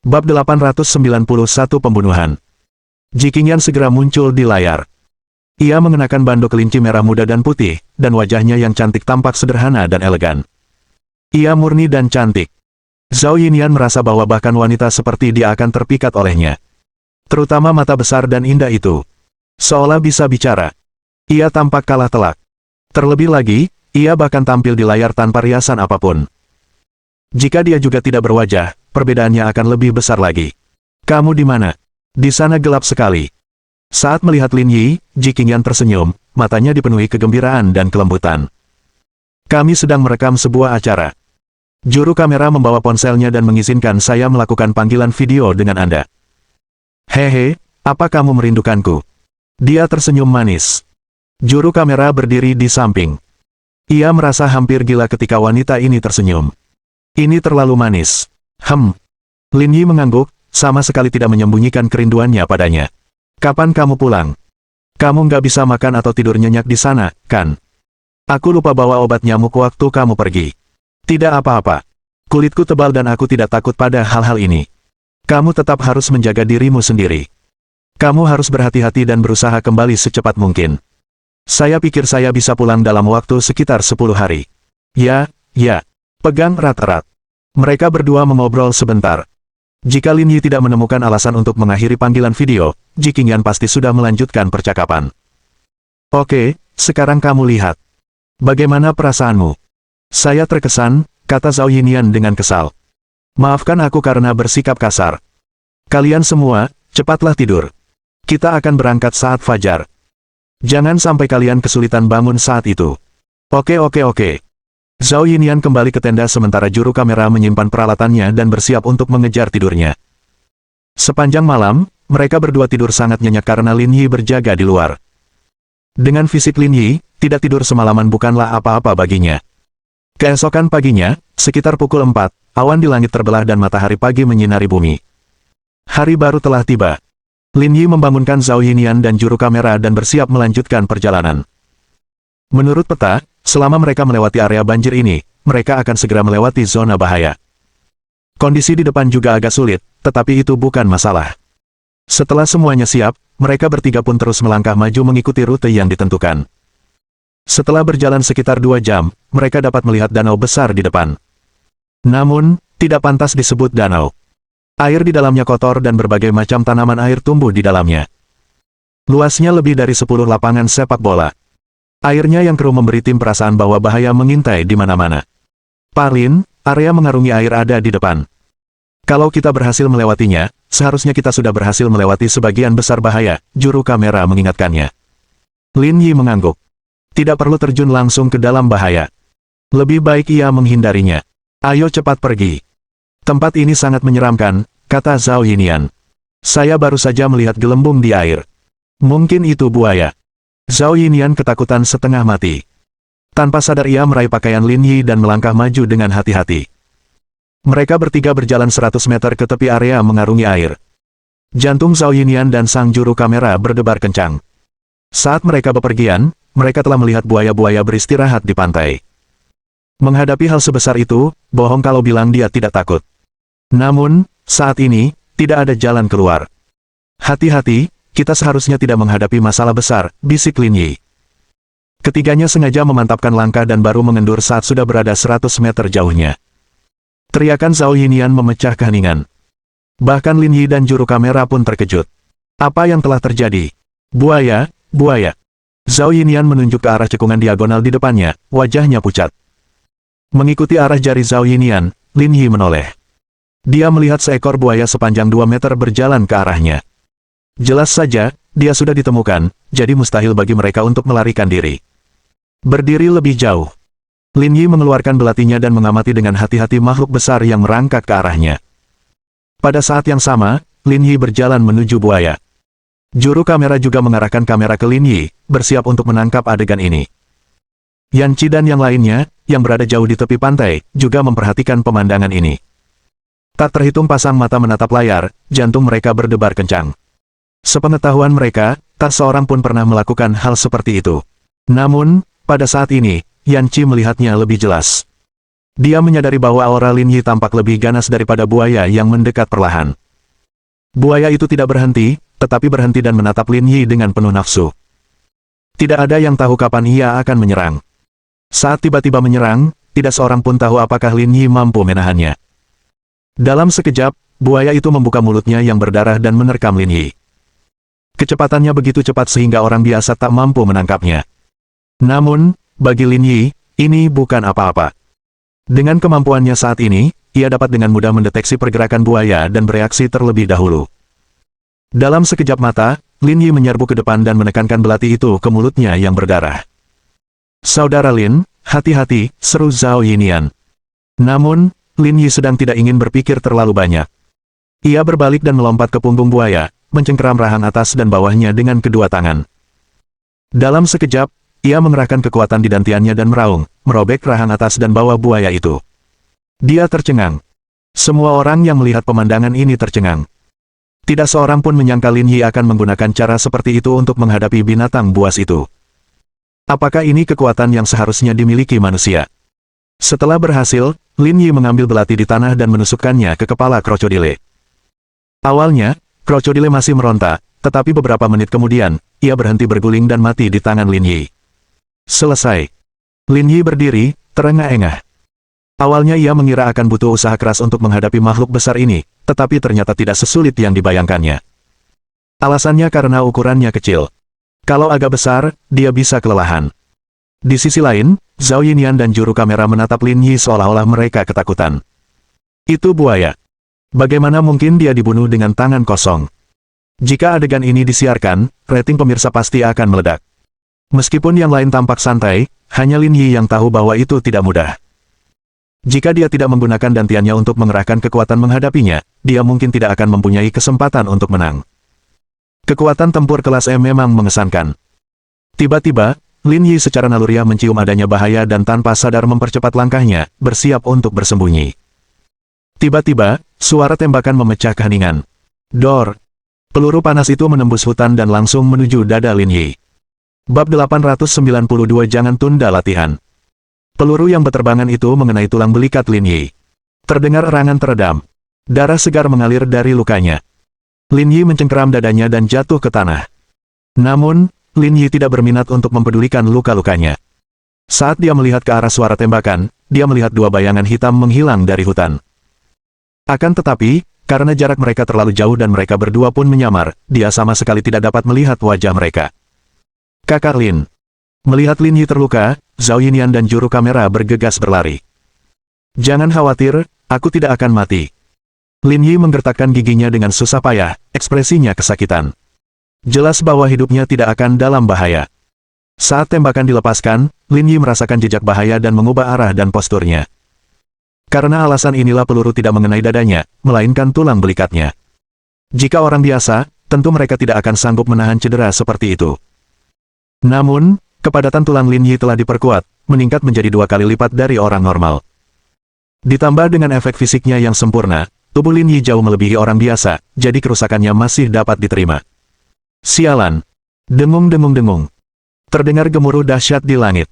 Bab 891 Pembunuhan. Jikinyan segera muncul di layar. Ia mengenakan bando kelinci merah muda dan putih, dan wajahnya yang cantik tampak sederhana dan elegan. Ia murni dan cantik. Zhao Yinyan merasa bahwa bahkan wanita seperti dia akan terpikat olehnya. Terutama mata besar dan indah itu. Seolah bisa bicara. Ia tampak kalah telak. Terlebih lagi, ia bahkan tampil di layar tanpa riasan apapun. Jika dia juga tidak berwajah, perbedaannya akan lebih besar lagi. Kamu di mana? Di sana gelap sekali. Saat melihat Lin Yi, Jikinyan tersenyum, matanya dipenuhi kegembiraan dan kelembutan. Kami sedang merekam sebuah acara. Juru kamera membawa ponselnya dan mengizinkan saya melakukan panggilan video dengan Anda. Hehe, apa kamu merindukanku? Dia tersenyum manis. Juru kamera berdiri di samping. Ia merasa hampir gila ketika wanita ini tersenyum. Ini terlalu manis. Lin Yi mengangguk, sama sekali tidak menyembunyikan kerinduannya padanya. Kapan kamu pulang? Kamu nggak bisa makan atau tidur nyenyak di sana, kan? Aku lupa bawa obat nyamuk waktu kamu pergi. Tidak apa-apa. Kulitku tebal dan aku tidak takut pada hal-hal ini. Kamu tetap harus menjaga dirimu sendiri. Kamu harus berhati-hati dan berusaha kembali secepat mungkin. Saya pikir saya bisa pulang dalam waktu sekitar 10 hari. Ya. Pegang erat-erat. Mereka berdua mengobrol sebentar. Jika Lin Yi tidak menemukan alasan untuk mengakhiri panggilan video, Jikinyan pasti sudah melanjutkan percakapan. Oke, sekarang kamu lihat. Bagaimana perasaanmu? Saya terkesan, kata Zhao Yinyan dengan kesal. Maafkan aku karena bersikap kasar. Kalian semua, cepatlah tidur. Kita akan berangkat saat fajar. Jangan sampai kalian kesulitan bangun saat itu. Oke. Zhao Yinyan kembali ke tenda sementara juru kamera menyimpan peralatannya dan bersiap untuk mengejar tidurnya. Sepanjang malam, mereka berdua tidur sangat nyenyak karena Lin Yi berjaga di luar. Dengan fisik Lin Yi, tidak tidur semalaman bukanlah apa-apa baginya. Keesokan paginya, sekitar pukul 4, awan di langit terbelah dan matahari pagi menyinari bumi. Hari baru telah tiba. Lin Yi membangunkan Zhao Yinyan dan juru kamera dan bersiap melanjutkan perjalanan. Menurut peta, selama mereka melewati area banjir ini, mereka akan segera melewati zona bahaya. Kondisi di depan juga agak sulit, tetapi itu bukan masalah. Setelah semuanya siap, mereka bertiga pun terus melangkah maju mengikuti rute yang ditentukan. Setelah berjalan sekitar 2 jam, mereka dapat melihat danau besar di depan. Namun, tidak pantas disebut danau. Air di dalamnya kotor dan berbagai macam tanaman air tumbuh di dalamnya. Luasnya lebih dari 10 lapangan sepak bola. Airnya yang keruh memberi tim perasaan bahwa bahaya mengintai di mana-mana. Parlin, area mengarungi air ada di depan. Kalau kita berhasil melewatinya, seharusnya kita sudah berhasil melewati sebagian besar bahaya, juru kamera mengingatkannya. Lin Yi mengangguk. Tidak perlu terjun langsung ke dalam bahaya. Lebih baik ia menghindarinya. Ayo cepat pergi. Tempat ini sangat menyeramkan, kata Zhao Yinyan. Saya baru saja melihat gelembung di air. Mungkin itu buaya. Zhao Yinyan ketakutan setengah mati. Tanpa sadar ia meraih pakaian Lin Yi dan melangkah maju dengan hati-hati. Mereka bertiga berjalan 100 meter ke tepi area mengarungi air. Jantung Zhao Yinyan dan sang juru kamera berdebar kencang. Saat mereka bepergian, mereka telah melihat buaya-buaya beristirahat di pantai. Menghadapi hal sebesar itu, bohong kalau bilang dia tidak takut. Namun, saat ini, tidak ada jalan keluar. Hati-hati, kita seharusnya tidak menghadapi masalah besar, bisik Lin Yi. Ketiganya sengaja memantapkan langkah dan baru mengendur saat sudah berada 100 meter jauhnya. Teriakan Zhao Yinyan memecah keheningan. Bahkan Lin Yi dan juru kamera pun terkejut. Apa yang telah terjadi? Buaya. Zhao Yinyan menunjuk ke arah cekungan diagonal di depannya, wajahnya pucat. Mengikuti arah jari Zhao Yinyan, Lin Yi menoleh. Dia melihat seekor buaya sepanjang 2 meter berjalan ke arahnya. Jelas saja, dia sudah ditemukan, jadi mustahil bagi mereka untuk melarikan diri. Berdiri lebih jauh. Lin Yi mengeluarkan belatinya dan mengamati dengan hati-hati makhluk besar yang merangkak ke arahnya. Pada saat yang sama, Lin Yi berjalan menuju buaya. Juru kamera juga mengarahkan kamera ke Lin Yi, bersiap untuk menangkap adegan ini. Yan Qi dan yang lainnya, yang berada jauh di tepi pantai, juga memperhatikan pemandangan ini. Tak terhitung pasang mata menatap layar, jantung mereka berdebar kencang. Sepengetahuan mereka, tak seorang pun pernah melakukan hal seperti itu. Namun, pada saat ini, Yan Qi melihatnya lebih jelas. Dia menyadari bahwa aura Lin Yi tampak lebih ganas daripada buaya yang mendekat perlahan. Buaya itu tidak berhenti, tetapi berhenti dan menatap Lin Yi dengan penuh nafsu. Tidak ada yang tahu kapan ia akan menyerang. Saat tiba-tiba menyerang, tidak seorang pun tahu apakah Lin Yi mampu menahannya. Dalam sekejap, buaya itu membuka mulutnya yang berdarah dan menerkam Lin Yi. Kecepatannya begitu cepat sehingga orang biasa tak mampu menangkapnya. Namun, bagi Lin Yi, ini bukan apa-apa. Dengan kemampuannya saat ini, ia dapat dengan mudah mendeteksi pergerakan buaya dan bereaksi terlebih dahulu. Dalam sekejap mata, Lin Yi menyerbu ke depan dan menekankan belati itu ke mulutnya yang berdarah. "Saudara Lin, hati-hati," seru Zhao Yinian. Namun, Lin Yi sedang tidak ingin berpikir terlalu banyak. Ia berbalik dan melompat ke punggung buaya, mencengkeram rahang atas dan bawahnya dengan kedua tangan. Dalam sekejap, ia mengerahkan kekuatan di dantiannya dan meraung, merobek rahang atas dan bawah buaya itu. Dia tercengang. Semua orang yang melihat pemandangan ini tercengang. Tidak seorang pun menyangka Lin Yi akan menggunakan cara seperti itu untuk menghadapi binatang buas itu. Apakah ini kekuatan yang seharusnya dimiliki manusia? Setelah berhasil, Lin Yi mengambil belati di tanah dan menusukkannya ke kepala krokodile. Awalnya, krokodile masih meronta, tetapi beberapa menit kemudian, ia berhenti berguling dan mati di tangan Lin Yi. Selesai. Lin Yi berdiri, terengah-engah. Awalnya ia mengira akan butuh usaha keras untuk menghadapi makhluk besar ini, tetapi ternyata tidak sesulit yang dibayangkannya. Alasannya karena ukurannya kecil. Kalau agak besar, dia bisa kelelahan. Di sisi lain, Zhao Yinian dan juru kamera menatap Lin Yi seolah-olah mereka ketakutan. Itu buaya. Bagaimana mungkin dia dibunuh dengan tangan kosong? Jika adegan ini disiarkan, rating pemirsa pasti akan meledak. Meskipun yang lain tampak santai, hanya Lin Yi yang tahu bahwa itu tidak mudah. Jika dia tidak menggunakan dantiannya untuk mengerahkan kekuatan menghadapinya, dia mungkin tidak akan mempunyai kesempatan untuk menang. Kekuatan tempur kelas M memang mengesankan. Tiba-tiba, Lin Yi secara naluriah mencium adanya bahaya dan tanpa sadar mempercepat langkahnya, bersiap untuk bersembunyi. Tiba-tiba, suara tembakan memecah keheningan. Dor! Peluru panas itu menembus hutan dan langsung menuju dada Lin Yi. Bab 892 Jangan tunda latihan. Peluru yang berterbangan itu mengenai tulang belikat Lin Yi. Terdengar erangan teredam. Darah segar mengalir dari lukanya. Lin Yi mencengkeram dadanya dan jatuh ke tanah. Namun, Lin Yi tidak berminat untuk mempedulikan luka-lukanya. Saat dia melihat ke arah suara tembakan, dia melihat dua bayangan hitam menghilang dari hutan. Akan tetapi, karena jarak mereka terlalu jauh dan mereka berdua pun menyamar, dia sama sekali tidak dapat melihat wajah mereka. "Kakak Lin." Melihat Lin Yi terluka, Zhao Yinian dan juru kamera bergegas berlari. "Jangan khawatir, aku tidak akan mati." Lin Yi menggertakkan giginya dengan susah payah, ekspresinya kesakitan. Jelas bahwa hidupnya tidak akan dalam bahaya. Saat tembakan dilepaskan, Lin Yi merasakan jejak bahaya dan mengubah arah dan posturnya. Karena alasan inilah peluru tidak mengenai dadanya, melainkan tulang belikatnya. Jika orang biasa, tentu mereka tidak akan sanggup menahan cedera seperti itu. Namun, kepadatan tulang Lin Yi telah diperkuat, meningkat menjadi 2 kali lipat dari orang normal. Ditambah dengan efek fisiknya yang sempurna, tubuh Lin Yi jauh melebihi orang biasa, jadi kerusakannya masih dapat diterima. Sialan! Dengung-dengung-dengung. Terdengar gemuruh dahsyat di langit.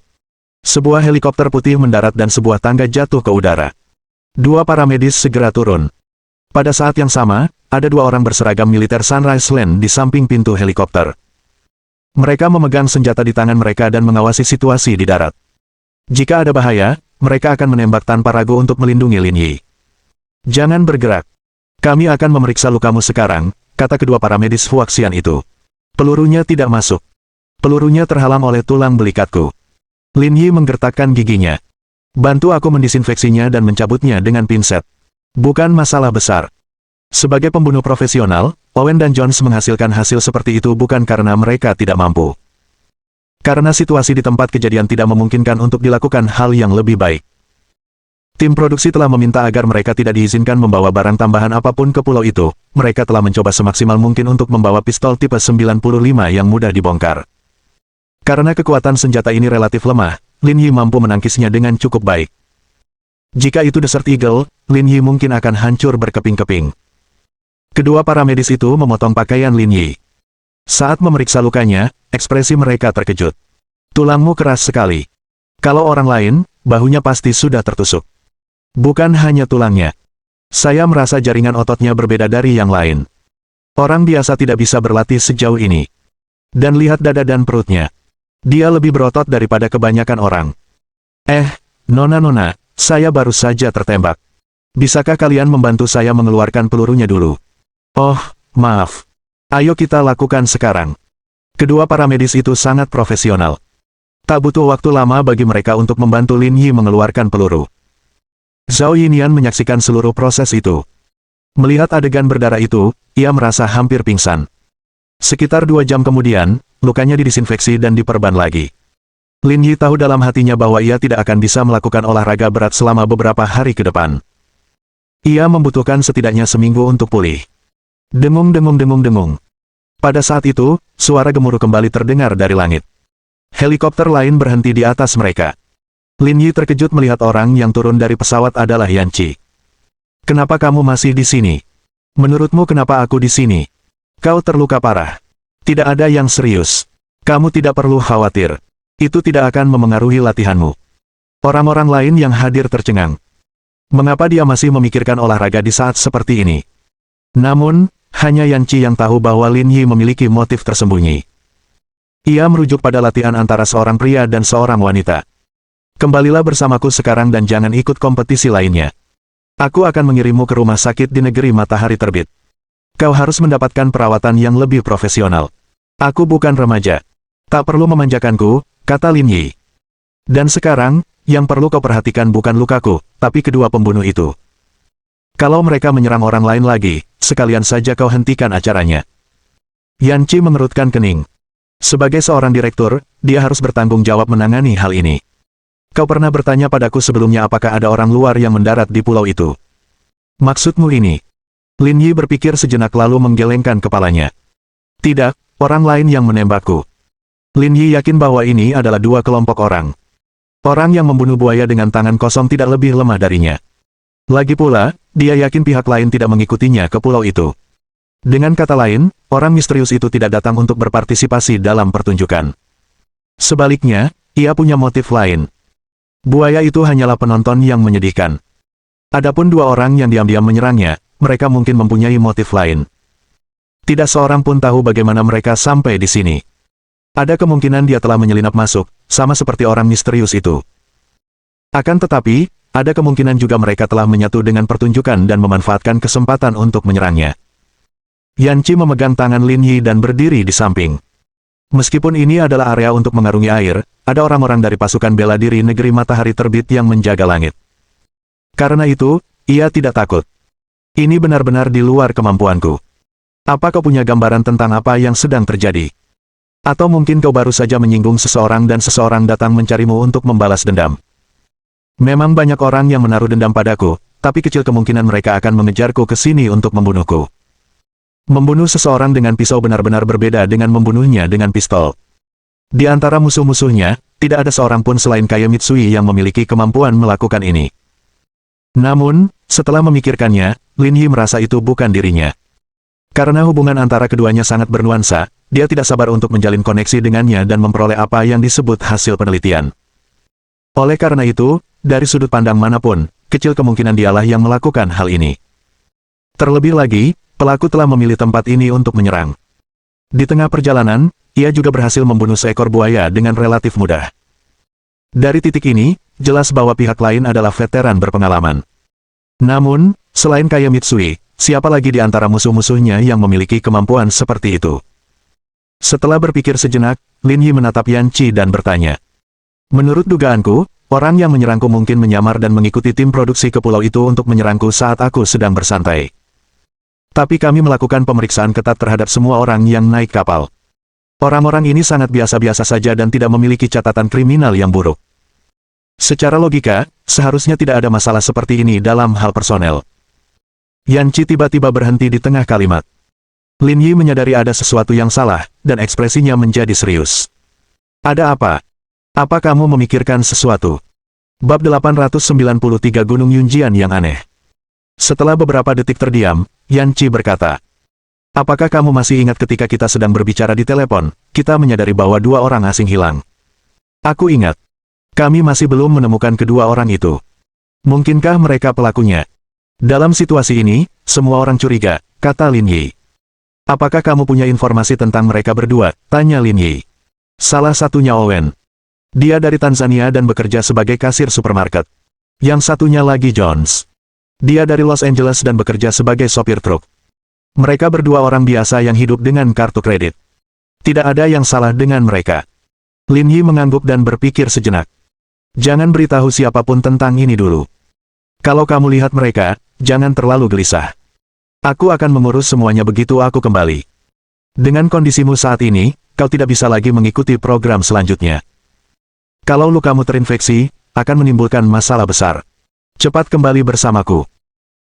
Sebuah helikopter putih mendarat dan sebuah tangga jatuh ke udara. 2 paramedis segera turun. Pada saat yang sama, ada 2 orang berseragam militer Sunrise Land di samping pintu helikopter. Mereka memegang senjata di tangan mereka dan mengawasi situasi di darat. Jika ada bahaya, mereka akan menembak tanpa ragu untuk melindungi Lin Yi. "Jangan bergerak. Kami akan memeriksa lukamu sekarang," kata kedua paramedis Huaxian itu. "Pelurunya tidak masuk. Pelurunya terhalang oleh tulang belikatku." Lin Yi menggertakkan giginya. "Bantu aku mendisinfeksinya dan mencabutnya dengan pinset. Bukan masalah besar." Sebagai pembunuh profesional, Owen dan Jones menghasilkan hasil seperti itu bukan karena mereka tidak mampu. Karena situasi di tempat kejadian tidak memungkinkan untuk dilakukan hal yang lebih baik. Tim produksi telah meminta agar mereka tidak diizinkan membawa barang tambahan apapun ke pulau itu. Mereka telah mencoba semaksimal mungkin untuk membawa pistol tipe 95 yang mudah dibongkar. Karena kekuatan senjata ini relatif lemah, Lin Yi mampu menangkisnya dengan cukup baik. Jika itu Desert Eagle, Lin Yi mungkin akan hancur berkeping-keping. Kedua paramedis itu memotong pakaian Lin Yi. Saat memeriksa lukanya, ekspresi mereka terkejut. "Tulangmu keras sekali. Kalau orang lain, bahunya pasti sudah tertusuk." Bukan hanya tulangnya. Saya merasa jaringan ototnya berbeda dari yang lain. Orang biasa tidak bisa berlatih sejauh ini. Dan lihat dada dan perutnya. Dia lebih berotot daripada kebanyakan orang. Nona, saya baru saja tertembak. Bisakah kalian membantu saya mengeluarkan pelurunya dulu? Oh, maaf. Ayo kita lakukan sekarang. Kedua paramedis itu sangat profesional. Tak butuh waktu lama bagi mereka untuk membantu Lin Yi mengeluarkan peluru. Zhao Yinyan menyaksikan seluruh proses itu. Melihat adegan berdarah itu, ia merasa hampir pingsan. Sekitar 2 jam kemudian, lukanya didisinfeksi dan diperban lagi. Lin Yi tahu dalam hatinya bahwa ia tidak akan bisa melakukan olahraga berat selama beberapa hari ke depan. Ia membutuhkan setidaknya seminggu untuk pulih. Dengung. Pada saat itu, suara gemuruh kembali terdengar dari langit. Helikopter lain berhenti di atas mereka. Lin Yi terkejut melihat orang yang turun dari pesawat adalah Yan Qi. Kenapa kamu masih di sini? Menurutmu kenapa aku di sini? Kau terluka parah. Tidak ada yang serius. Kamu tidak perlu khawatir. Itu tidak akan memengaruhi latihanmu. Orang-orang lain yang hadir tercengang. Mengapa dia masih memikirkan olahraga di saat seperti ini? Namun, hanya Yan Qi yang tahu bahwa Lin Yi memiliki motif tersembunyi. Ia merujuk pada latihan antara seorang pria dan seorang wanita. Kembalilah bersamaku sekarang dan jangan ikut kompetisi lainnya. Aku akan mengirimmu ke rumah sakit di negeri matahari terbit. Kau harus mendapatkan perawatan yang lebih profesional. Aku bukan remaja. Tak perlu memanjakanku, kata Lin Yi. Dan sekarang, yang perlu kau perhatikan bukan lukaku, tapi kedua pembunuh itu. Kalau mereka menyerang orang lain lagi, sekalian saja kau hentikan acaranya. Yan Qi mengerutkan kening. Sebagai seorang direktur, dia harus bertanggung jawab menangani hal ini. Kau pernah bertanya padaku sebelumnya apakah ada orang luar yang mendarat di pulau itu? Maksudmu ini? Lin Yi berpikir sejenak lalu menggelengkan kepalanya. Tidak, orang lain yang menembakku. Lin Yi yakin bahwa ini adalah 2 kelompok orang. Orang yang membunuh buaya dengan tangan kosong tidak lebih lemah darinya. Lagi pula, dia yakin pihak lain tidak mengikutinya ke pulau itu. Dengan kata lain, orang misterius itu tidak datang untuk berpartisipasi dalam pertunjukan. Sebaliknya, ia punya motif lain. Buaya itu hanyalah penonton yang menyedihkan. Adapun 2 orang yang diam-diam menyerangnya, mereka mungkin mempunyai motif lain. Tidak seorang pun tahu bagaimana mereka sampai di sini. Ada kemungkinan dia telah menyelinap masuk, sama seperti orang misterius itu. Akan tetapi, ada kemungkinan juga mereka telah menyatu dengan pertunjukan dan memanfaatkan kesempatan untuk menyerangnya. Yan Qi memegang tangan Lin Yi dan berdiri di samping. Meskipun ini adalah area untuk mengarungi air, ada orang-orang dari pasukan bela diri negeri matahari terbit yang menjaga langit. Karena itu, ia tidak takut. Ini benar-benar di luar kemampuanku. Apa kau punya gambaran tentang apa yang sedang terjadi? Atau mungkin kau baru saja menyinggung seseorang dan seseorang datang mencarimu untuk membalas dendam? Memang banyak orang yang menaruh dendam padaku, tapi kecil kemungkinan mereka akan mengejarku ke sini untuk membunuhku. Membunuh seseorang dengan pisau benar-benar berbeda dengan membunuhnya dengan pistol. Di antara musuh-musuhnya, tidak ada seorang pun selain Kaya Mitsui yang memiliki kemampuan melakukan ini. Namun, setelah memikirkannya, Lin Yi merasa itu bukan dirinya. Karena hubungan antara keduanya sangat bernuansa, dia tidak sabar untuk menjalin koneksi dengannya dan memperoleh apa yang disebut hasil penelitian. Oleh karena itu, dari sudut pandang manapun, kecil kemungkinan dialah yang melakukan hal ini. Terlebih lagi, pelaku telah memilih tempat ini untuk menyerang. Di tengah perjalanan, ia juga berhasil membunuh seekor buaya dengan relatif mudah. Dari titik ini, jelas bahwa pihak lain adalah veteran berpengalaman. Namun, selain Kaya Mitsui, siapa lagi di antara musuh-musuhnya yang memiliki kemampuan seperti itu? Setelah berpikir sejenak, Lin Yi menatap Yan Qi dan bertanya. Menurut dugaanku, orang yang menyerangku mungkin menyamar dan mengikuti tim produksi ke pulau itu untuk menyerangku saat aku sedang bersantai. Tapi kami melakukan pemeriksaan ketat terhadap semua orang yang naik kapal. Orang-orang ini sangat biasa-biasa saja dan tidak memiliki catatan kriminal yang buruk. Secara logika, seharusnya tidak ada masalah seperti ini dalam hal personel. Yan Qi tiba-tiba berhenti di tengah kalimat. Lin Yi menyadari ada sesuatu yang salah, dan ekspresinya menjadi serius. Ada apa? Apa kamu memikirkan sesuatu? Bab 893 Gunung Yunjian yang aneh. Setelah beberapa detik terdiam, Yan Qi berkata, apakah kamu masih ingat ketika kita sedang berbicara di telepon, kita menyadari bahwa 2 orang asing hilang? Aku ingat. Kami masih belum menemukan kedua orang itu. Mungkinkah mereka pelakunya? Dalam situasi ini, semua orang curiga, kata Lin Yi. Apakah kamu punya informasi tentang mereka berdua? Tanya Lin Yi. Salah satunya Owen. Dia dari Tanzania dan bekerja sebagai kasir supermarket. Yang satunya lagi Jones. Dia dari Los Angeles dan bekerja sebagai sopir truk. Mereka berdua orang biasa yang hidup dengan kartu kredit. Tidak ada yang salah dengan mereka. Lin Yi mengangguk dan berpikir sejenak. Jangan beritahu siapapun tentang ini dulu. Kalau kamu lihat mereka, jangan terlalu gelisah. Aku akan mengurus semuanya begitu aku kembali. Dengan kondisimu saat ini, kau tidak bisa lagi mengikuti program selanjutnya. Kalau lukamu terinfeksi, akan menimbulkan masalah besar. Cepat kembali bersamaku.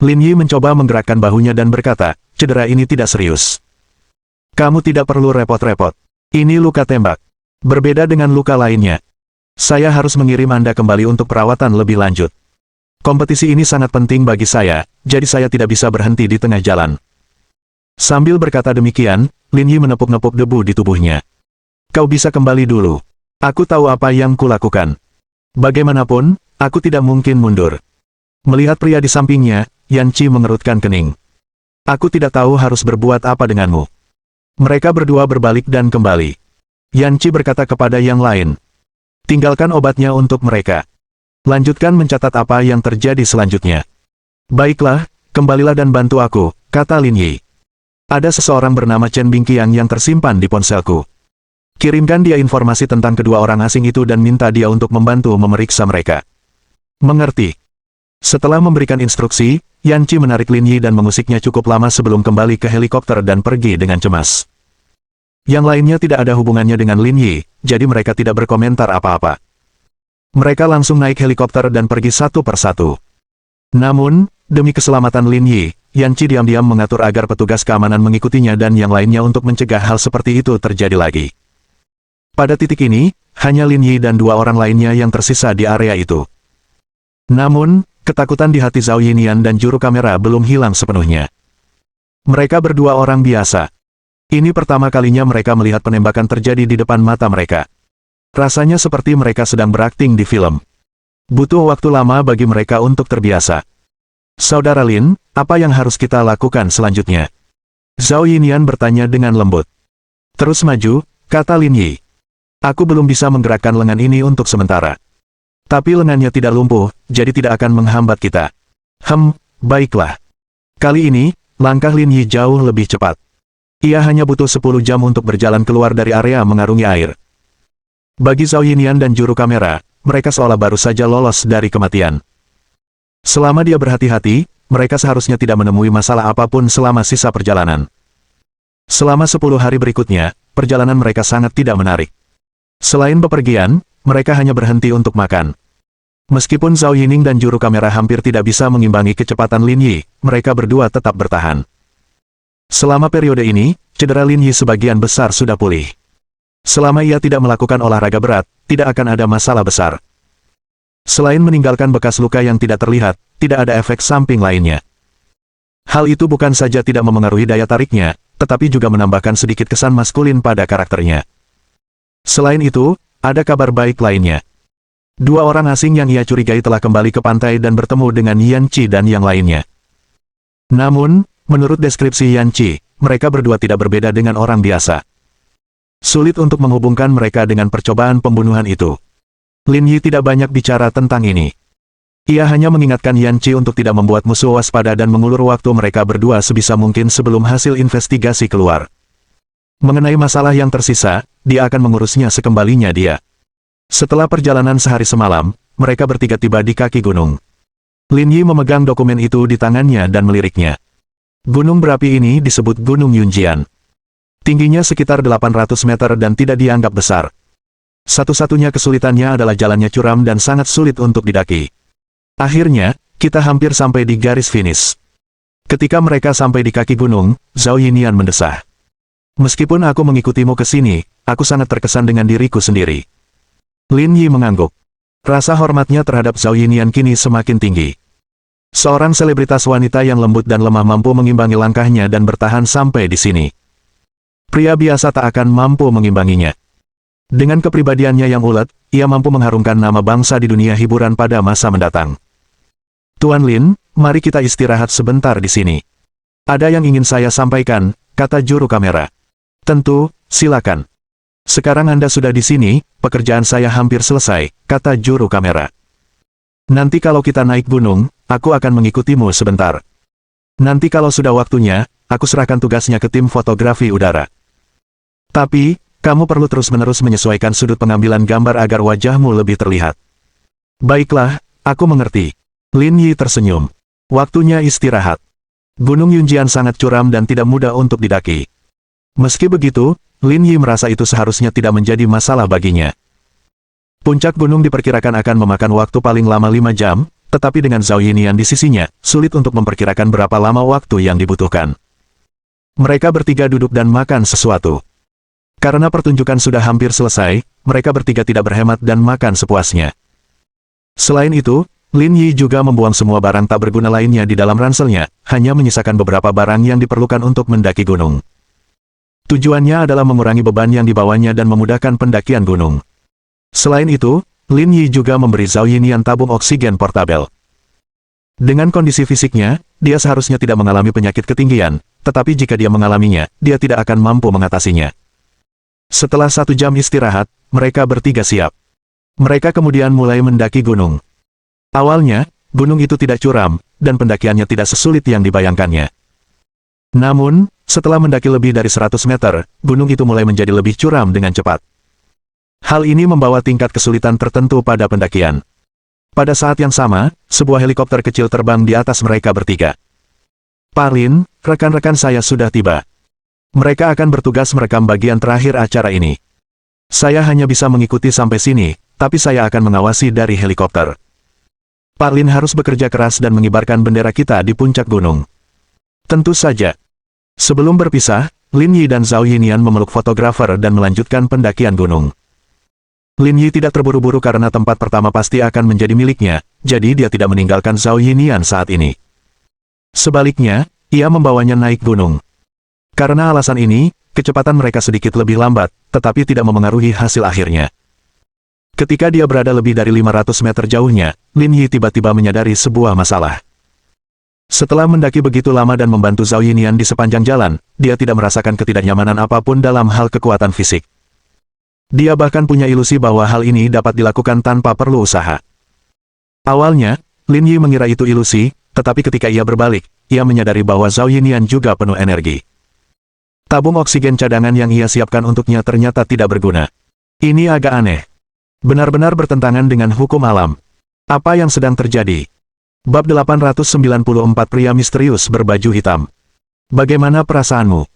Lin Yi mencoba menggerakkan bahunya dan berkata, cedera ini tidak serius. Kamu tidak perlu repot-repot. Ini luka tembak. Berbeda dengan luka lainnya. Saya harus mengirim Anda kembali untuk perawatan lebih lanjut. Kompetisi ini sangat penting bagi saya, jadi saya tidak bisa berhenti di tengah jalan. Sambil berkata demikian, Lin Yi menepuk-nepuk debu di tubuhnya. Kau bisa kembali dulu. Aku tahu apa yang kulakukan. Bagaimanapun, aku tidak mungkin mundur. Melihat pria di sampingnya, Yan Qi mengerutkan kening. Aku tidak tahu harus berbuat apa denganmu. Mereka berdua berbalik dan kembali. Yan Qi berkata kepada yang lain. Tinggalkan obatnya untuk mereka. Lanjutkan mencatat apa yang terjadi selanjutnya. Baiklah, kembalilah dan bantu aku, kata Lin Yi. Ada seseorang bernama Chen Bingqiang yang tersimpan di ponselku. Kirimkan dia informasi tentang kedua orang asing itu dan minta dia untuk membantu memeriksa mereka. Mengerti. Setelah memberikan instruksi, Yan Qi menarik Lin Yi dan mengusiknya cukup lama sebelum kembali ke helikopter dan pergi dengan cemas. Yang lainnya tidak ada hubungannya dengan Lin Yi, jadi mereka tidak berkomentar apa-apa. Mereka langsung naik helikopter dan pergi satu persatu. Namun, demi keselamatan Lin Yi, Yan Qi diam-diam mengatur agar petugas keamanan mengikutinya dan yang lainnya untuk mencegah hal seperti itu terjadi lagi. Pada titik ini, hanya Lin Yi dan dua orang lainnya yang tersisa di area itu. Namun, ketakutan di hati Zhao Yinian dan juru kamera belum hilang sepenuhnya. Mereka berdua orang biasa. Ini pertama kalinya mereka melihat penembakan terjadi di depan mata mereka. Rasanya seperti mereka sedang berakting di film. Butuh waktu lama bagi mereka untuk terbiasa. Saudara Lin, apa yang harus kita lakukan selanjutnya? Zhao Yinian bertanya dengan lembut. Terus maju, kata Lin Yi. Aku belum bisa menggerakkan lengan ini untuk sementara. Tapi lengannya tidak lumpuh, jadi tidak akan menghambat kita. Baiklah. Kali ini, langkah Lin Yi jauh lebih cepat. Ia hanya butuh 10 jam untuk berjalan keluar dari area mengarungi air. Bagi Zhao Yinian dan juru kamera, mereka seolah baru saja lolos dari kematian. Selama dia berhati-hati, mereka seharusnya tidak menemui masalah apapun selama sisa perjalanan. Selama 10 hari berikutnya, perjalanan mereka sangat tidak menarik. Selain bepergian, mereka hanya berhenti untuk makan. Meskipun Zhao Yining dan juru kamera hampir tidak bisa mengimbangi kecepatan Lin Yi, mereka berdua tetap bertahan. Selama periode ini, cedera Lin Yi sebagian besar sudah pulih. Selama ia tidak melakukan olahraga berat, tidak akan ada masalah besar. Selain meninggalkan bekas luka yang tidak terlihat, tidak ada efek samping lainnya. Hal itu bukan saja tidak memengaruhi daya tariknya, tetapi juga menambahkan sedikit kesan maskulin pada karakternya. Selain itu, ada kabar baik lainnya. Dua orang asing yang ia curigai telah kembali ke pantai dan bertemu dengan Yan Qi dan yang lainnya. Namun, menurut deskripsi Yan Qi, mereka berdua tidak berbeda dengan orang biasa. Sulit untuk menghubungkan mereka dengan percobaan pembunuhan itu. Lin Yi tidak banyak bicara tentang ini. Ia hanya mengingatkan Yan Qi untuk tidak membuat musuh waspada dan mengulur waktu mereka berdua sebisa mungkin sebelum hasil investigasi keluar. Mengenai masalah yang tersisa, dia akan mengurusnya sekembalinya dia. Setelah perjalanan sehari semalam, mereka bertiga tiba di kaki gunung. Lin Yi memegang dokumen itu di tangannya dan meliriknya. Gunung berapi ini disebut Gunung Yunjian. Tingginya sekitar 800 meter dan tidak dianggap besar. Satu-satunya kesulitannya adalah jalannya curam dan sangat sulit untuk didaki. Akhirnya, kita hampir sampai di garis finish. Ketika mereka sampai di kaki gunung, Zhao Yinian mendesah. Meskipun aku mengikutimu ke sini, aku sangat terkesan dengan diriku sendiri. Lin Yi mengangguk. Rasa hormatnya terhadap Zhao Yinian kini semakin tinggi. Seorang selebritas wanita yang lembut dan lemah mampu mengimbangi langkahnya dan bertahan sampai di sini. Pria biasa tak akan mampu mengimbanginya. Dengan kepribadiannya yang ulet, ia mampu mengharumkan nama bangsa di dunia hiburan pada masa mendatang. Tuan Lin, mari kita istirahat sebentar di sini. Ada yang ingin saya sampaikan, kata juru kamera. Tentu, silakan. Sekarang Anda sudah di sini, pekerjaan saya hampir selesai, kata juru kamera. Nanti kalau kita naik gunung, aku akan mengikutimu sebentar. Nanti kalau sudah waktunya, aku serahkan tugasnya ke tim fotografi udara. Tapi, kamu perlu terus-menerus menyesuaikan sudut pengambilan gambar agar wajahmu lebih terlihat. Baiklah, aku mengerti. Lin Yi tersenyum. Waktunya istirahat. Gunung Yunjian sangat curam dan tidak mudah untuk didaki. Meski begitu, Lin Yi merasa itu seharusnya tidak menjadi masalah baginya. Puncak gunung diperkirakan akan memakan waktu paling lama 5 jam, tetapi dengan Zhao Yinian di sisinya, sulit untuk memperkirakan berapa lama waktu yang dibutuhkan. Mereka bertiga duduk dan makan sesuatu. Karena pertunjukan sudah hampir selesai, mereka bertiga tidak berhemat dan makan sepuasnya. Selain itu, Lin Yi juga membuang semua barang tak berguna lainnya di dalam ranselnya, hanya menyisakan beberapa barang yang diperlukan untuk mendaki gunung. Tujuannya adalah mengurangi beban yang dibawanya dan memudahkan pendakian gunung. Selain itu, Lin Yi juga memberi Zhao Yinian tabung oksigen portabel. Dengan kondisi fisiknya, dia seharusnya tidak mengalami penyakit ketinggian, tetapi jika dia mengalaminya, dia tidak akan mampu mengatasinya. Setelah 1 jam istirahat, mereka bertiga siap. Mereka kemudian mulai mendaki gunung. Awalnya, gunung itu tidak curam, dan pendakiannya tidak sesulit yang dibayangkannya. Namun, setelah mendaki lebih dari 100 meter, gunung itu mulai menjadi lebih curam dengan cepat. Hal ini membawa tingkat kesulitan tertentu pada pendakian. Pada saat yang sama, sebuah helikopter kecil terbang di atas mereka bertiga. Parlin, rekan-rekan saya sudah tiba. Mereka akan bertugas merekam bagian terakhir acara ini. Saya hanya bisa mengikuti sampai sini, tapi saya akan mengawasi dari helikopter. Parlin harus bekerja keras dan mengibarkan bendera kita di puncak gunung. Tentu saja. Sebelum berpisah, Lin Yi dan Zhao Yinian memeluk fotografer dan melanjutkan pendakian gunung. Lin Yi tidak terburu-buru karena tempat pertama pasti akan menjadi miliknya, jadi dia tidak meninggalkan Zhao Yinian saat ini. Sebaliknya, ia membawanya naik gunung. Karena alasan ini, kecepatan mereka sedikit lebih lambat, tetapi tidak memengaruhi hasil akhirnya. Ketika dia berada lebih dari 500 meter jauhnya, Lin Yi tiba-tiba menyadari sebuah masalah. Setelah mendaki begitu lama dan membantu Zhao Yinian di sepanjang jalan, dia tidak merasakan ketidaknyamanan apapun dalam hal kekuatan fisik. Dia bahkan punya ilusi bahwa hal ini dapat dilakukan tanpa perlu usaha. Awalnya, Lin Yi mengira itu ilusi, tetapi ketika ia berbalik, ia menyadari bahwa Zhao Yinian juga penuh energi. Tabung oksigen cadangan yang ia siapkan untuknya ternyata tidak berguna. Ini agak aneh. Benar-benar bertentangan dengan hukum alam. Apa yang sedang terjadi? Bab 894 Pria Misterius Berbaju Hitam. Bagaimana perasaanmu?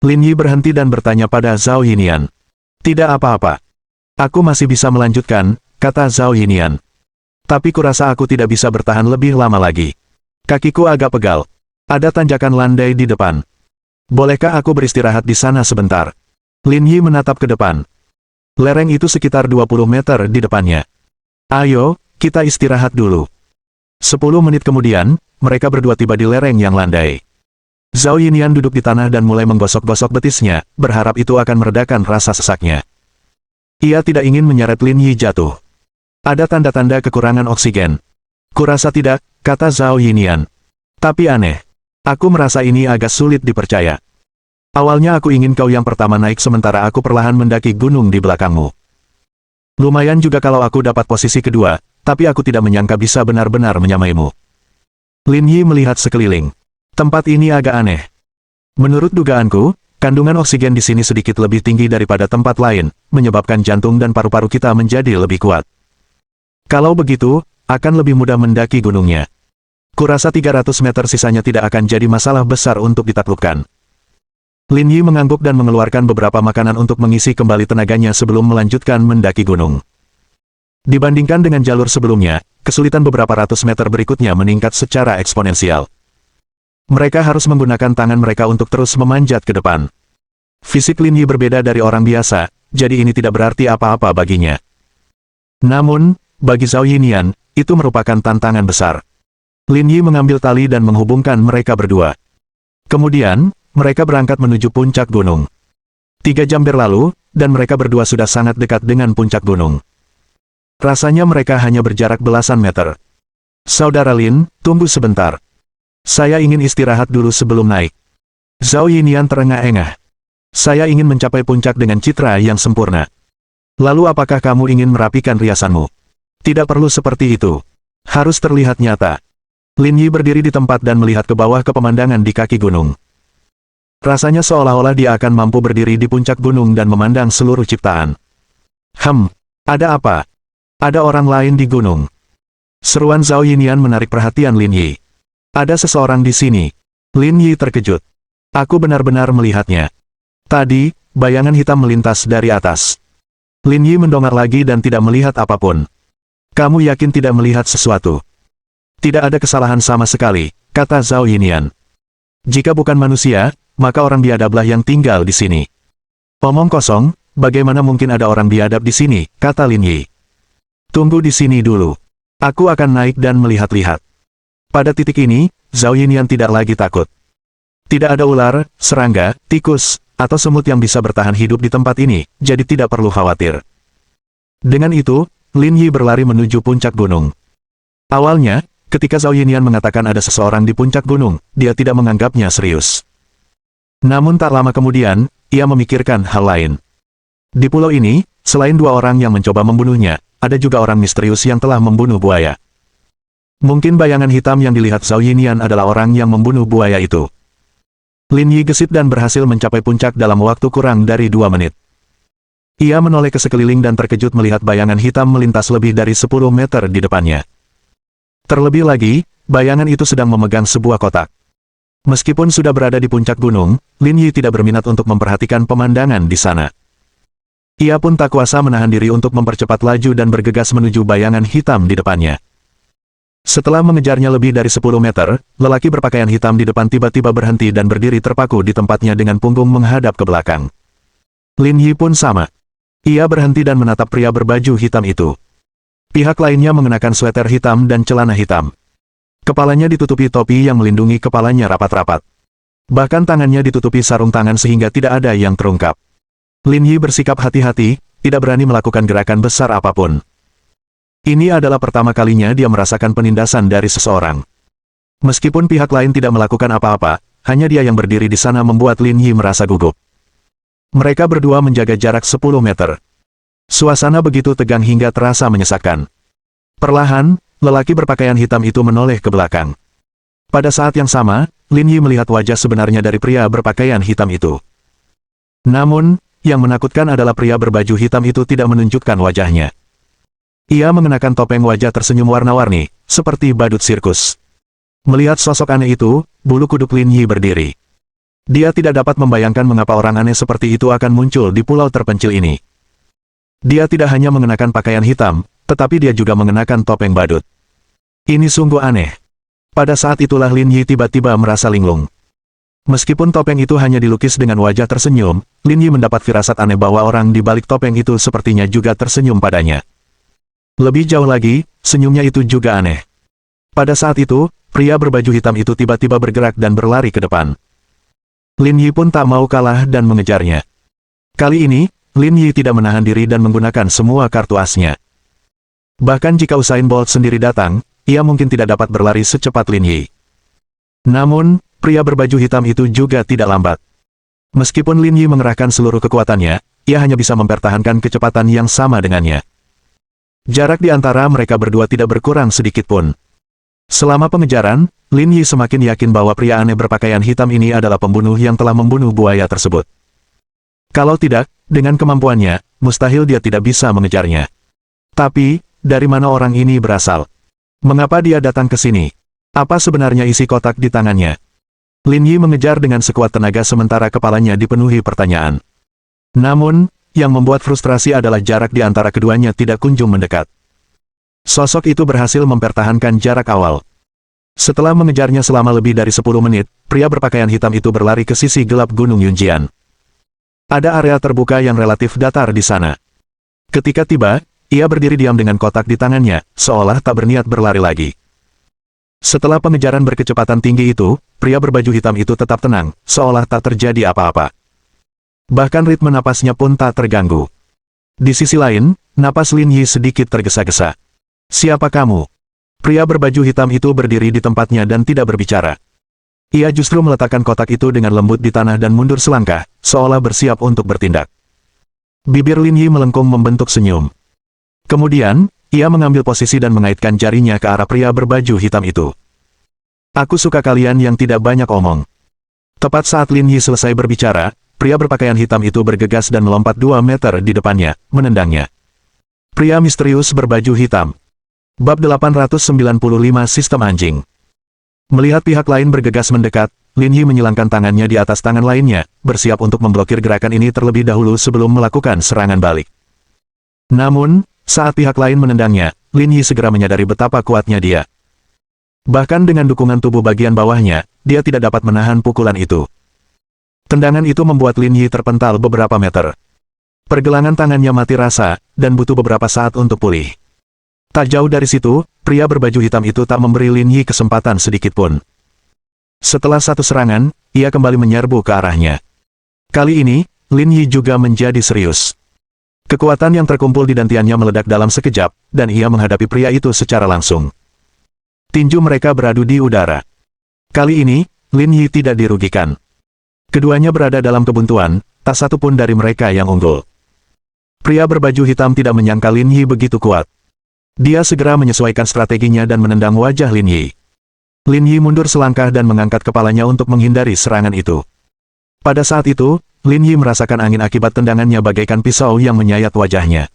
Lin Yi berhenti dan bertanya pada Zhao Yinian. Tidak apa-apa. Aku masih bisa melanjutkan, kata Zhao Yinian. Tapi kurasa aku tidak bisa bertahan lebih lama lagi. Kakiku agak pegal. Ada tanjakan landai di depan. Bolehkah aku beristirahat di sana sebentar? Lin Yi menatap ke depan. Lereng itu sekitar 20 meter di depannya. Ayo, kita istirahat dulu. 10 menit kemudian, mereka berdua tiba di lereng yang landai. Zhao Yinian duduk di tanah dan mulai menggosok-gosok betisnya, berharap itu akan meredakan rasa sesaknya. Ia tidak ingin menyeret Lin Yi jatuh. Ada tanda-tanda kekurangan oksigen. Kurasa tidak, kata Zhao Yinian. Tapi aneh. Aku merasa ini agak sulit dipercaya. Awalnya aku ingin kau yang pertama naik sementara aku perlahan mendaki gunung di belakangmu. Lumayan juga kalau aku dapat posisi kedua, tapi aku tidak menyangka bisa benar-benar menyamaimu. Lin Yi melihat sekeliling. Tempat ini agak aneh. Menurut dugaanku, kandungan oksigen di sini sedikit lebih tinggi daripada tempat lain, menyebabkan jantung dan paru-paru kita menjadi lebih kuat. Kalau begitu, akan lebih mudah mendaki gunungnya. Kurasa 300 meter sisanya tidak akan jadi masalah besar untuk ditaklukkan. Lin Yi mengangguk dan mengeluarkan beberapa makanan untuk mengisi kembali tenaganya sebelum melanjutkan mendaki gunung. Dibandingkan dengan jalur sebelumnya, kesulitan beberapa ratus meter berikutnya meningkat secara eksponensial. Mereka harus menggunakan tangan mereka untuk terus memanjat ke depan. Fisik Lin Yi berbeda dari orang biasa, jadi ini tidak berarti apa-apa baginya. Namun, bagi Zhao Yinian, itu merupakan tantangan besar. Lin Yi mengambil tali dan menghubungkan mereka berdua. Kemudian, mereka berangkat menuju puncak gunung. 3 jam berlalu, dan mereka berdua sudah sangat dekat dengan puncak gunung. Rasanya mereka hanya berjarak belasan meter. Saudara Lin, tunggu sebentar. Saya ingin istirahat dulu sebelum naik. Zhao Yinian terengah-engah. Saya ingin mencapai puncak dengan citra yang sempurna. Lalu apakah kamu ingin merapikan riasanmu? Tidak perlu seperti itu. Harus terlihat nyata. Lin Yi berdiri di tempat dan melihat ke bawah ke pemandangan di kaki gunung. Rasanya seolah-olah dia akan mampu berdiri di puncak gunung dan memandang seluruh ciptaan. Ada apa? Ada orang lain di gunung. Seruan Zhao Yinian menarik perhatian Lin Yi. Ada seseorang di sini. Lin Yi terkejut. Aku benar-benar melihatnya. Tadi, bayangan hitam melintas dari atas. Lin Yi mendongak lagi dan tidak melihat apapun. Kamu yakin tidak melihat sesuatu? Tidak ada kesalahan sama sekali, kata Zhao Yinian. Jika bukan manusia, maka orang biadablah yang tinggal di sini. Omong kosong, bagaimana mungkin ada orang biadab di sini, kata Lin Yi. Tunggu di sini dulu. Aku akan naik dan melihat-lihat. Pada titik ini, Zhao Yinian tidak lagi takut. Tidak ada ular, serangga, tikus, atau semut yang bisa bertahan hidup di tempat ini, jadi tidak perlu khawatir. Dengan itu, Lin Yi berlari menuju puncak gunung. Awalnya, ketika Zhao Yinian mengatakan ada seseorang di puncak gunung, dia tidak menganggapnya serius. Namun tak lama kemudian, ia memikirkan hal lain. Di pulau ini, selain dua orang yang mencoba membunuhnya, ada juga orang misterius yang telah membunuh buaya. Mungkin bayangan hitam yang dilihat Zhao Yinian adalah orang yang membunuh buaya itu. Lin Yi gesit dan berhasil mencapai puncak dalam waktu kurang dari 2 menit. Ia menoleh ke sekeliling dan terkejut melihat bayangan hitam melintas lebih dari 10 meter di depannya. Terlebih lagi, bayangan itu sedang memegang sebuah kotak. Meskipun sudah berada di puncak gunung, Lin Yi tidak berminat untuk memperhatikan pemandangan di sana. Ia pun tak kuasa menahan diri untuk mempercepat laju dan bergegas menuju bayangan hitam di depannya. Setelah mengejarnya lebih dari 10 meter, lelaki berpakaian hitam di depan tiba-tiba berhenti dan berdiri terpaku di tempatnya dengan punggung menghadap ke belakang. Lin Yi pun sama. Ia berhenti dan menatap pria berbaju hitam itu. Pihak lainnya mengenakan sweater hitam dan celana hitam. Kepalanya ditutupi topi yang melindungi kepalanya rapat-rapat. Bahkan tangannya ditutupi sarung tangan sehingga tidak ada yang terungkap. Lin Yi bersikap hati-hati, tidak berani melakukan gerakan besar apapun. Ini adalah pertama kalinya dia merasakan penindasan dari seseorang. Meskipun pihak lain tidak melakukan apa-apa, hanya dia yang berdiri di sana membuat Lin Yi merasa gugup. Mereka berdua menjaga jarak 10 meter. Suasana begitu tegang hingga terasa menyesakkan. Perlahan, lelaki berpakaian hitam itu menoleh ke belakang. Pada saat yang sama, Lin Yi melihat wajah sebenarnya dari pria berpakaian hitam itu. Namun, yang menakutkan adalah pria berbaju hitam itu tidak menunjukkan wajahnya. Ia mengenakan topeng wajah tersenyum warna-warni, seperti badut sirkus. Melihat sosok aneh itu, bulu kuduk Lin Yi berdiri. Dia tidak dapat membayangkan mengapa orang aneh seperti itu akan muncul di pulau terpencil ini. Dia tidak hanya mengenakan pakaian hitam, tetapi dia juga mengenakan topeng badut. Ini sungguh aneh. Pada saat itulah Lin Yi tiba-tiba merasa linglung. Meskipun topeng itu hanya dilukis dengan wajah tersenyum, Lin Yi mendapat firasat aneh bahwa orang di balik topeng itu sepertinya juga tersenyum padanya. Lebih jauh lagi, senyumnya itu juga aneh. Pada saat itu, pria berbaju hitam itu tiba-tiba bergerak dan berlari ke depan. Lin Yi pun tak mau kalah dan mengejarnya. Kali ini, Lin Yi tidak menahan diri dan menggunakan semua kartu asnya. Bahkan jika Usain Bolt sendiri datang, ia mungkin tidak dapat berlari secepat Lin Yi. Namun, pria berbaju hitam itu juga tidak lambat. Meskipun Lin Yi mengerahkan seluruh kekuatannya, ia hanya bisa mempertahankan kecepatan yang sama dengannya. Jarak di antara mereka berdua tidak berkurang sedikit pun. Selama pengejaran, Lin Yi semakin yakin bahwa pria aneh berpakaian hitam ini adalah pembunuh yang telah membunuh buaya tersebut. Kalau tidak, dengan kemampuannya, mustahil dia tidak bisa mengejarnya. Tapi, dari mana orang ini berasal? Mengapa dia datang ke sini? Apa sebenarnya isi kotak di tangannya? Lin Yi mengejar dengan sekuat tenaga sementara kepalanya dipenuhi pertanyaan. Namun, yang membuat frustrasi adalah jarak di antara keduanya tidak kunjung mendekat. Sosok itu berhasil mempertahankan jarak awal. Setelah mengejarnya selama lebih dari 10 menit, pria berpakaian hitam itu berlari ke sisi gelap Gunung Yunjian. Ada area terbuka yang relatif datar di sana. Ketika tiba, ia berdiri diam dengan kotak di tangannya, seolah tak berniat berlari lagi. Setelah pengejaran berkecepatan tinggi itu, pria berbaju hitam itu tetap tenang, seolah tak terjadi apa-apa. Bahkan ritme napasnya pun tak terganggu. Di sisi lain, napas Lin Yi sedikit tergesa-gesa. Siapa kamu? Pria berbaju hitam itu berdiri di tempatnya dan tidak berbicara. Ia justru meletakkan kotak itu dengan lembut di tanah dan mundur selangkah, seolah bersiap untuk bertindak. Bibir Lin Yi melengkung membentuk senyum. Kemudian, ia mengambil posisi dan mengaitkan jarinya ke arah pria berbaju hitam itu. Aku suka kalian yang tidak banyak omong. Tepat saat Lin Yi selesai berbicara, pria berpakaian hitam itu bergegas dan melompat 2 meter di depannya, menendangnya. Pria misterius berbaju hitam. Bab 895 Sistem Anjing. Melihat pihak lain bergegas mendekat, Lin Yi menyilangkan tangannya di atas tangan lainnya, bersiap untuk memblokir gerakan ini terlebih dahulu sebelum melakukan serangan balik. Namun, saat pihak lain menendangnya, Lin Yi segera menyadari betapa kuatnya dia. Bahkan dengan dukungan tubuh bagian bawahnya, dia tidak dapat menahan pukulan itu. Tendangan itu membuat Lin Yi terpental beberapa meter. Pergelangan tangannya mati rasa, dan butuh beberapa saat untuk pulih. Tak jauh dari situ, pria berbaju hitam itu tak memberi Lin Yi kesempatan sedikitpun. Setelah satu serangan, ia kembali menyerbu ke arahnya. Kali ini, Lin Yi juga menjadi serius. Kekuatan yang terkumpul di dantiannya meledak dalam sekejap, dan ia menghadapi pria itu secara langsung. Tinju mereka beradu di udara. Kali ini, Lin Yi tidak dirugikan. Keduanya berada dalam kebuntuan, tak satu pun dari mereka yang unggul. Pria berbaju hitam tidak menyangka Lin Yi begitu kuat. Dia segera menyesuaikan strateginya dan menendang wajah Lin Yi. Lin Yi mundur selangkah dan mengangkat kepalanya untuk menghindari serangan itu. Pada saat itu, Lin Yi merasakan angin akibat tendangannya bagaikan pisau yang menyayat wajahnya.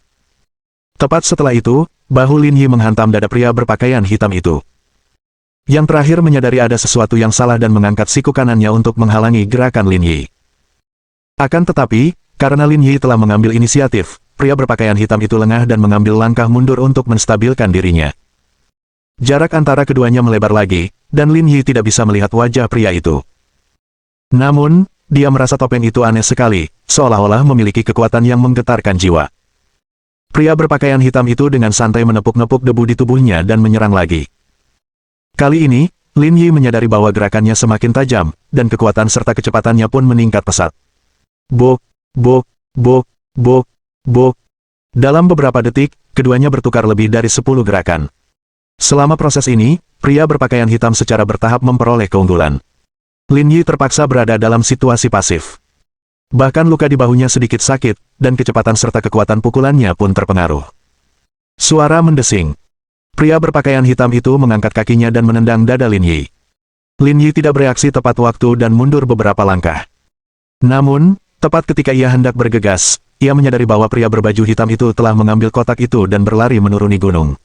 Tepat setelah itu, bahu Lin Yi menghantam dada pria berpakaian hitam itu. Yang terakhir menyadari ada sesuatu yang salah dan mengangkat siku kanannya untuk menghalangi gerakan Lin Yi. Akan tetapi, karena Lin Yi telah mengambil inisiatif, pria berpakaian hitam itu lengah dan mengambil langkah mundur untuk menstabilkan dirinya. Jarak antara keduanya melebar lagi, dan Lin Yi tidak bisa melihat wajah pria itu. Namun, dia merasa topeng itu aneh sekali, seolah-olah memiliki kekuatan yang menggetarkan jiwa. Pria berpakaian hitam itu dengan santai menepuk-nepuk debu di tubuhnya dan menyerang lagi. Kali ini, Lin Yi menyadari bahwa gerakannya semakin tajam, dan kekuatan serta kecepatannya pun meningkat pesat. Bok, bok, bok, bok, bok. Dalam beberapa detik, keduanya bertukar lebih dari 10 gerakan. Selama proses ini, pria berpakaian hitam secara bertahap memperoleh keunggulan. Lin Yi terpaksa berada dalam situasi pasif. Bahkan luka di bahunya sedikit sakit, dan kecepatan serta kekuatan pukulannya pun terpengaruh. Suara mendesing. Pria berpakaian hitam itu mengangkat kakinya dan menendang dada Lin Yi. Lin Yi tidak bereaksi tepat waktu dan mundur beberapa langkah. Namun, tepat ketika ia hendak bergegas, ia menyadari bahwa pria berbaju hitam itu telah mengambil kotak itu dan berlari menuruni gunung.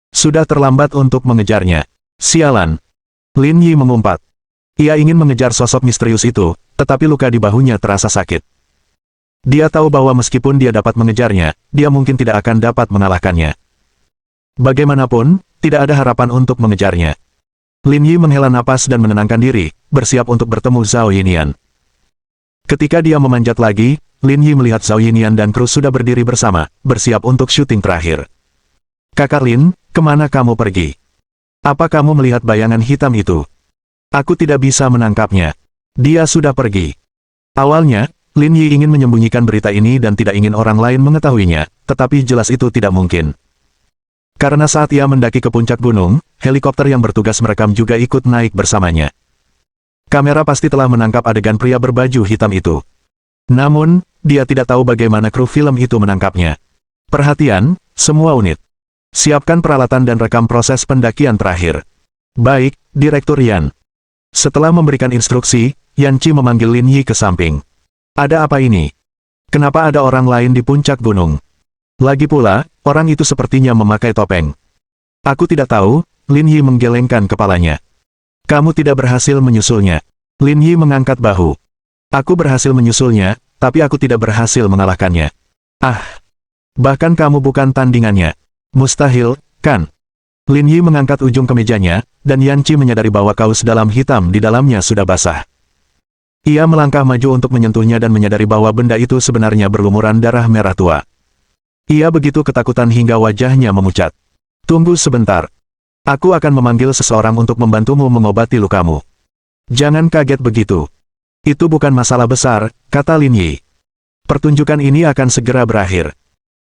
Sudah terlambat untuk mengejarnya. Sialan. Lin Yi mengumpat. Ia ingin mengejar sosok misterius itu, tetapi luka di bahunya terasa sakit. Dia tahu bahwa meskipun dia dapat mengejarnya, dia mungkin tidak akan dapat mengalahkannya. Bagaimanapun, tidak ada harapan untuk mengejarnya. Lin Yi menghela napas dan menenangkan diri, bersiap untuk bertemu Zhao Yinian. Ketika dia memanjat lagi, Lin Yi melihat Zhao Yinian dan kru sudah berdiri bersama, bersiap untuk syuting terakhir. Kakak Lin, kemana kamu pergi? Apa kamu melihat bayangan hitam itu? Aku tidak bisa menangkapnya. Dia sudah pergi. Awalnya, Lin Yi ingin menyembunyikan berita ini dan tidak ingin orang lain mengetahuinya, tetapi jelas itu tidak mungkin. Karena saat ia mendaki ke puncak gunung, helikopter yang bertugas merekam juga ikut naik bersamanya. Kamera pasti telah menangkap adegan pria berbaju hitam itu. Namun, dia tidak tahu bagaimana kru film itu menangkapnya. Perhatian, semua unit. Siapkan peralatan dan rekam proses pendakian terakhir. Baik, Direktur Yan. Setelah memberikan instruksi, Yan Chi memanggil Lin Yi ke samping. Ada apa ini? Kenapa ada orang lain di puncak gunung? Lagi pula, orang itu sepertinya memakai topeng. Aku tidak tahu, Lin Yi menggelengkan kepalanya. Kamu tidak berhasil menyusulnya. Lin Yi mengangkat bahu. Aku berhasil menyusulnya, tapi aku tidak berhasil mengalahkannya. Ah! Bahkan kamu bukan tandingannya. Mustahil, kan? Lin Yi mengangkat ujung kemejanya, dan Yan Chi menyadari bahwa kaus dalam hitam di dalamnya sudah basah. Ia melangkah maju untuk menyentuhnya dan menyadari bahwa benda itu sebenarnya berlumuran darah merah tua. Ia begitu ketakutan hingga wajahnya memucat. Tunggu sebentar. Aku akan memanggil seseorang untuk membantumu mengobati lukamu. Jangan kaget begitu. Itu bukan masalah besar, kata Lin Yi. Pertunjukan ini akan segera berakhir.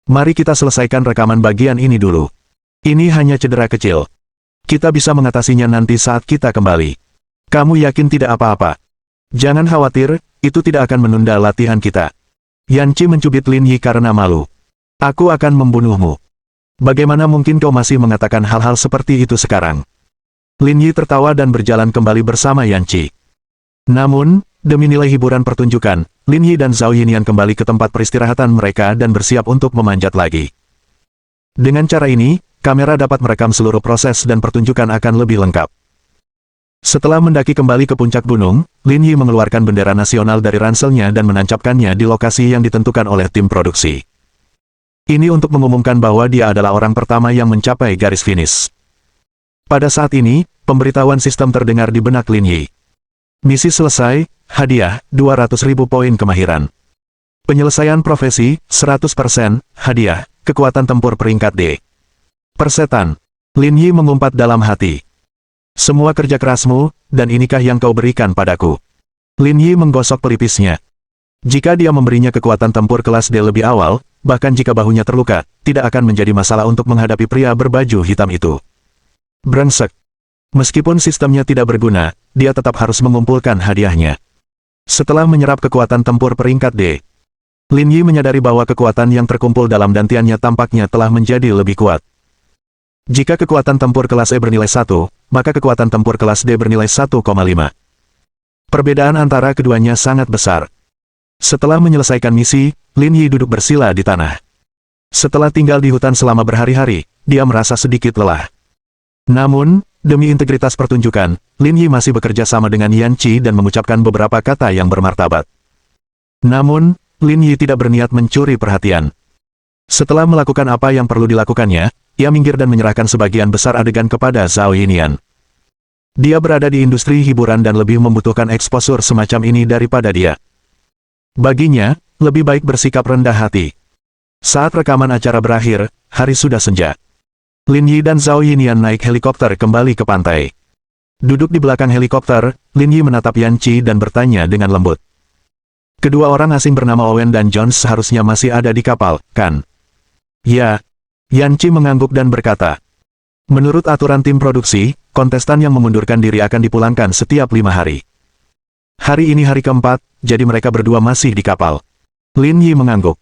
Mari kita selesaikan rekaman bagian ini dulu. Ini hanya cedera kecil. Kita bisa mengatasinya nanti saat kita kembali. Kamu yakin tidak apa-apa? Jangan khawatir, itu tidak akan menunda latihan kita. Yan Qi mencubit Lin Yi karena malu. Aku akan membunuhmu. Bagaimana mungkin kau masih mengatakan hal-hal seperti itu sekarang? Lin Yi tertawa dan berjalan kembali bersama Yan Qi. Namun, demi nilai hiburan pertunjukan, Lin Yi dan Zhao Yinian kembali ke tempat peristirahatan mereka dan bersiap untuk memanjat lagi. Dengan cara ini, kamera dapat merekam seluruh proses dan pertunjukan akan lebih lengkap. Setelah mendaki kembali ke puncak gunung, Lin Yi mengeluarkan bendera nasional dari ranselnya dan menancapkannya di lokasi yang ditentukan oleh tim produksi. Ini untuk mengumumkan bahwa dia adalah orang pertama yang mencapai garis finish. Pada saat ini, pemberitahuan sistem terdengar di benak Lin Yi. Misi selesai, hadiah, 200.000 poin kemahiran. Penyelesaian profesi, 100%, hadiah, kekuatan tempur peringkat D. Persetan. Lin Yi mengumpat dalam hati. Semua kerja kerasmu, dan inikah yang kau berikan padaku. Lin Yi menggosok pelipisnya. Jika dia memberinya kekuatan tempur kelas D lebih awal, bahkan jika bahunya terluka, tidak akan menjadi masalah untuk menghadapi pria berbaju hitam itu. Brengsek. Meskipun sistemnya tidak berguna, dia tetap harus mengumpulkan hadiahnya. Setelah menyerap kekuatan tempur peringkat D, Lin Yi menyadari bahwa kekuatan yang terkumpul dalam dantiannya tampaknya telah menjadi lebih kuat. Jika kekuatan tempur kelas E bernilai 1, maka kekuatan tempur kelas D bernilai 1,5. Perbedaan antara keduanya sangat besar. Setelah menyelesaikan misi, Lin Yi duduk bersila di tanah. Setelah tinggal di hutan selama berhari-hari, dia merasa sedikit lelah. Namun, demi integritas pertunjukan, Lin Yi masih bekerja sama dengan Yan Qi dan mengucapkan beberapa kata yang bermartabat. Namun, Lin Yi tidak berniat mencuri perhatian. Setelah melakukan apa yang perlu dilakukannya, ia minggir dan menyerahkan sebagian besar adegan kepada Zhao Yinian. Dia berada di industri hiburan dan lebih membutuhkan eksposur semacam ini daripada dia. Baginya, lebih baik bersikap rendah hati. Saat rekaman acara berakhir, hari sudah senja. Lin Yi dan Zhao Yinian naik helikopter kembali ke pantai. Duduk di belakang helikopter, Lin Yi menatap Yan Qi dan bertanya dengan lembut. Kedua orang asing bernama Owen dan Jones seharusnya masih ada di kapal, kan? Ya. Yan Qi mengangguk dan berkata. Menurut aturan tim produksi, kontestan yang mengundurkan diri akan dipulangkan setiap 5 hari. Hari ini hari keempat, jadi mereka berdua masih di kapal. Lin Yi mengangguk.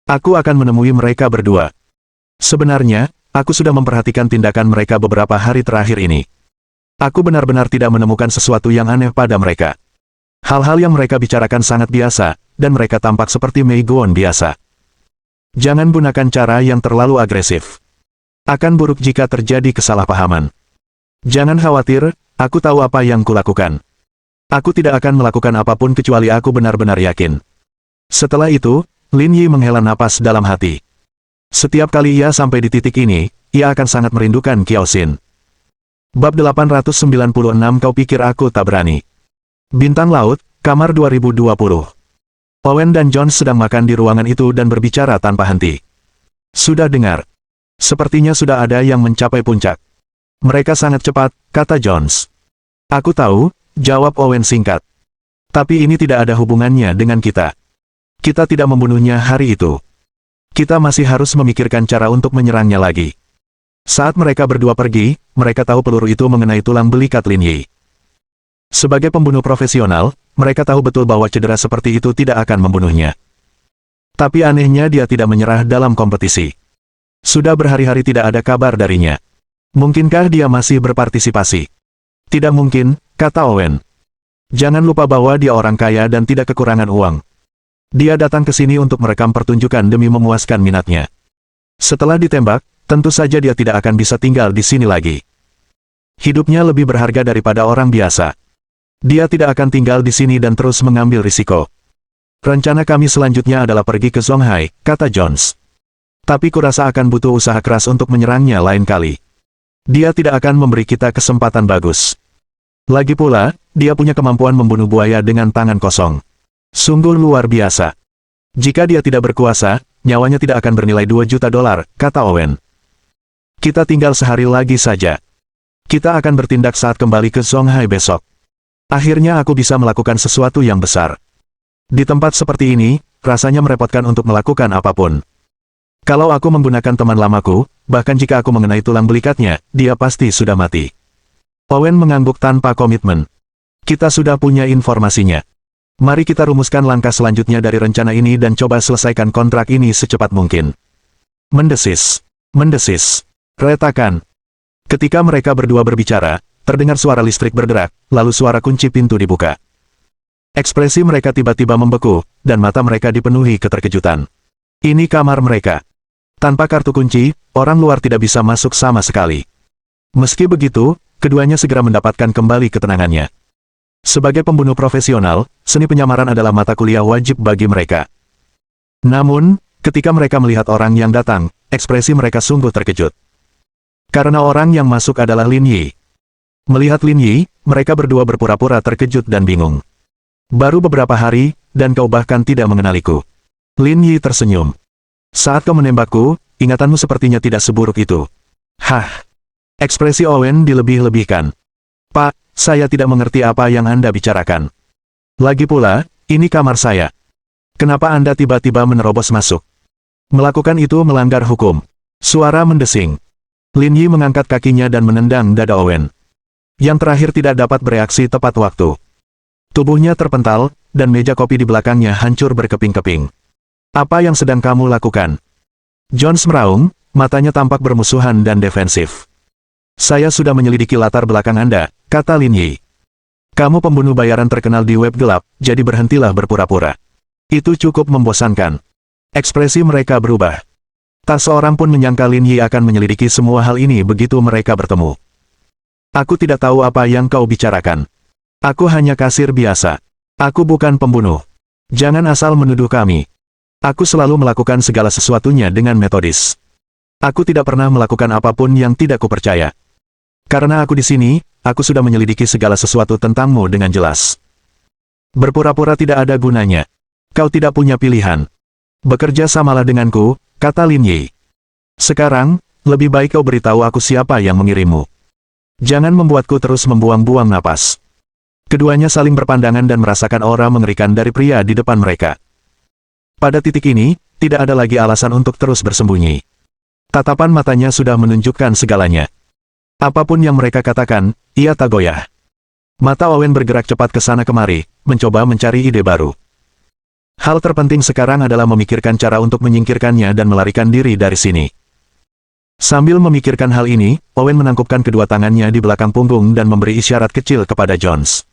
Aku akan menemui mereka berdua. Sebenarnya, aku sudah memperhatikan tindakan mereka beberapa hari terakhir ini. Aku benar-benar tidak menemukan sesuatu yang aneh pada mereka. Hal-hal yang mereka bicarakan sangat biasa, dan mereka tampak seperti Mei Guan biasa. Jangan gunakan cara yang terlalu agresif. Akan buruk jika terjadi kesalahpahaman. Jangan khawatir, aku tahu apa yang kulakukan. Aku tidak akan melakukan apapun kecuali aku benar-benar yakin. Setelah itu, Lin Yi menghela napas dalam hati. Setiap kali ia sampai di titik ini, ia akan sangat merindukan Kiao Xin. Bab 896 Kau pikir aku tak berani? Bintang Laut, kamar 2020. Owen dan Jones sedang makan di ruangan itu dan berbicara tanpa henti. Sudah dengar. Sepertinya sudah ada yang mencapai puncak. Mereka sangat cepat, kata Jones. Aku tahu, jawab Owen singkat. Tapi ini tidak ada hubungannya dengan kita. Kita tidak membunuhnya hari itu. Kita masih harus memikirkan cara untuk menyerangnya lagi. Saat mereka berdua pergi, mereka tahu peluru itu mengenai tulang belikat Lin Yi. Sebagai pembunuh profesional, mereka tahu betul bahwa cedera seperti itu tidak akan membunuhnya. Tapi anehnya dia tidak menyerah dalam kompetisi. Sudah berhari-hari tidak ada kabar darinya. Mungkinkah dia masih berpartisipasi? Tidak mungkin, kata Owen. Jangan lupa bahwa dia orang kaya dan tidak kekurangan uang. Dia datang ke sini untuk merekam pertunjukan demi memuaskan minatnya. Setelah ditembak, tentu saja dia tidak akan bisa tinggal di sini lagi. Hidupnya lebih berharga daripada orang biasa. Dia tidak akan tinggal di sini dan terus mengambil risiko. Rencana kami selanjutnya adalah pergi ke Zonghai, kata Jones. Tapi kurasa akan butuh usaha keras untuk menyerangnya lain kali. Dia tidak akan memberi kita kesempatan bagus. Lagi pula, dia punya kemampuan membunuh buaya dengan tangan kosong. Sungguh luar biasa. Jika dia tidak berkuasa, nyawanya tidak akan bernilai 2 juta dolar, kata Owen. Kita tinggal sehari lagi saja. Kita akan bertindak saat kembali ke Zonghai besok. Akhirnya aku bisa melakukan sesuatu yang besar. Di tempat seperti ini, rasanya merepotkan untuk melakukan apapun. Kalau aku menggunakan teman lamaku, bahkan jika aku mengenai tulang belikatnya, dia pasti sudah mati. Owen mengangguk tanpa komitmen. Kita sudah punya informasinya. Mari kita rumuskan langkah selanjutnya dari rencana ini dan coba selesaikan kontrak ini secepat mungkin. Mendesis. Mendesis. Retakan. Ketika mereka berdua berbicara, terdengar suara listrik berderak, lalu suara kunci pintu dibuka. Ekspresi mereka tiba-tiba membeku, dan mata mereka dipenuhi keterkejutan. Ini kamar mereka. Tanpa kartu kunci, orang luar tidak bisa masuk sama sekali. Meski begitu, keduanya segera mendapatkan kembali ketenangannya. Sebagai pembunuh profesional, seni penyamaran adalah mata kuliah wajib bagi mereka. Namun, ketika mereka melihat orang yang datang, ekspresi mereka sungguh terkejut. Karena orang yang masuk adalah Lin Yi. Melihat Lin Yi, mereka berdua berpura-pura terkejut dan bingung. Baru beberapa hari, dan kau bahkan tidak mengenaliku. Lin Yi tersenyum. Saat kau menembakku, ingatanmu sepertinya tidak seburuk itu. Hah. Ekspresi Owen dilebih-lebihkan. Pak, saya tidak mengerti apa yang Anda bicarakan. Lagi pula, ini kamar saya. Kenapa Anda tiba-tiba menerobos masuk? Melakukan itu melanggar hukum. Suara mendesing. Lin Yi mengangkat kakinya dan menendang dada Owen. Yang terakhir tidak dapat bereaksi tepat waktu. Tubuhnya terpental, dan meja kopi di belakangnya hancur berkeping-keping. Apa yang sedang kamu lakukan? Jones meraung, matanya tampak bermusuhan dan defensif. Saya sudah menyelidiki latar belakang Anda, kata Lin Yi. Kamu pembunuh bayaran terkenal di web gelap, jadi berhentilah berpura-pura. Itu cukup membosankan. Ekspresi mereka berubah. Tak seorang pun menyangka Lin Yi akan menyelidiki semua hal ini begitu mereka bertemu. Aku tidak tahu apa yang kau bicarakan. Aku hanya kasir biasa. Aku bukan pembunuh. Jangan asal menuduh kami. Aku selalu melakukan segala sesuatunya dengan metodis. Aku tidak pernah melakukan apapun yang tidak kupercaya. Karena aku di sini, aku sudah menyelidiki segala sesuatu tentangmu dengan jelas. Berpura-pura tidak ada gunanya. Kau tidak punya pilihan. Bekerja samalah denganku, kata Lin Yi. Sekarang, lebih baik kau beritahu aku siapa yang mengirimmu. Jangan membuatku terus membuang-buang napas. Keduanya saling berpandangan dan merasakan aura mengerikan dari pria di depan mereka. Pada titik ini, tidak ada lagi alasan untuk terus bersembunyi. Tatapan matanya sudah menunjukkan segalanya. Apapun yang mereka katakan, ia tak goyah. Mata Owen bergerak cepat ke sana kemari, mencoba mencari ide baru. Hal terpenting sekarang adalah memikirkan cara untuk menyingkirkannya dan melarikan diri dari sini. Sambil memikirkan hal ini, Owen menangkupkan kedua tangannya di belakang punggung dan memberi isyarat kecil kepada Jones.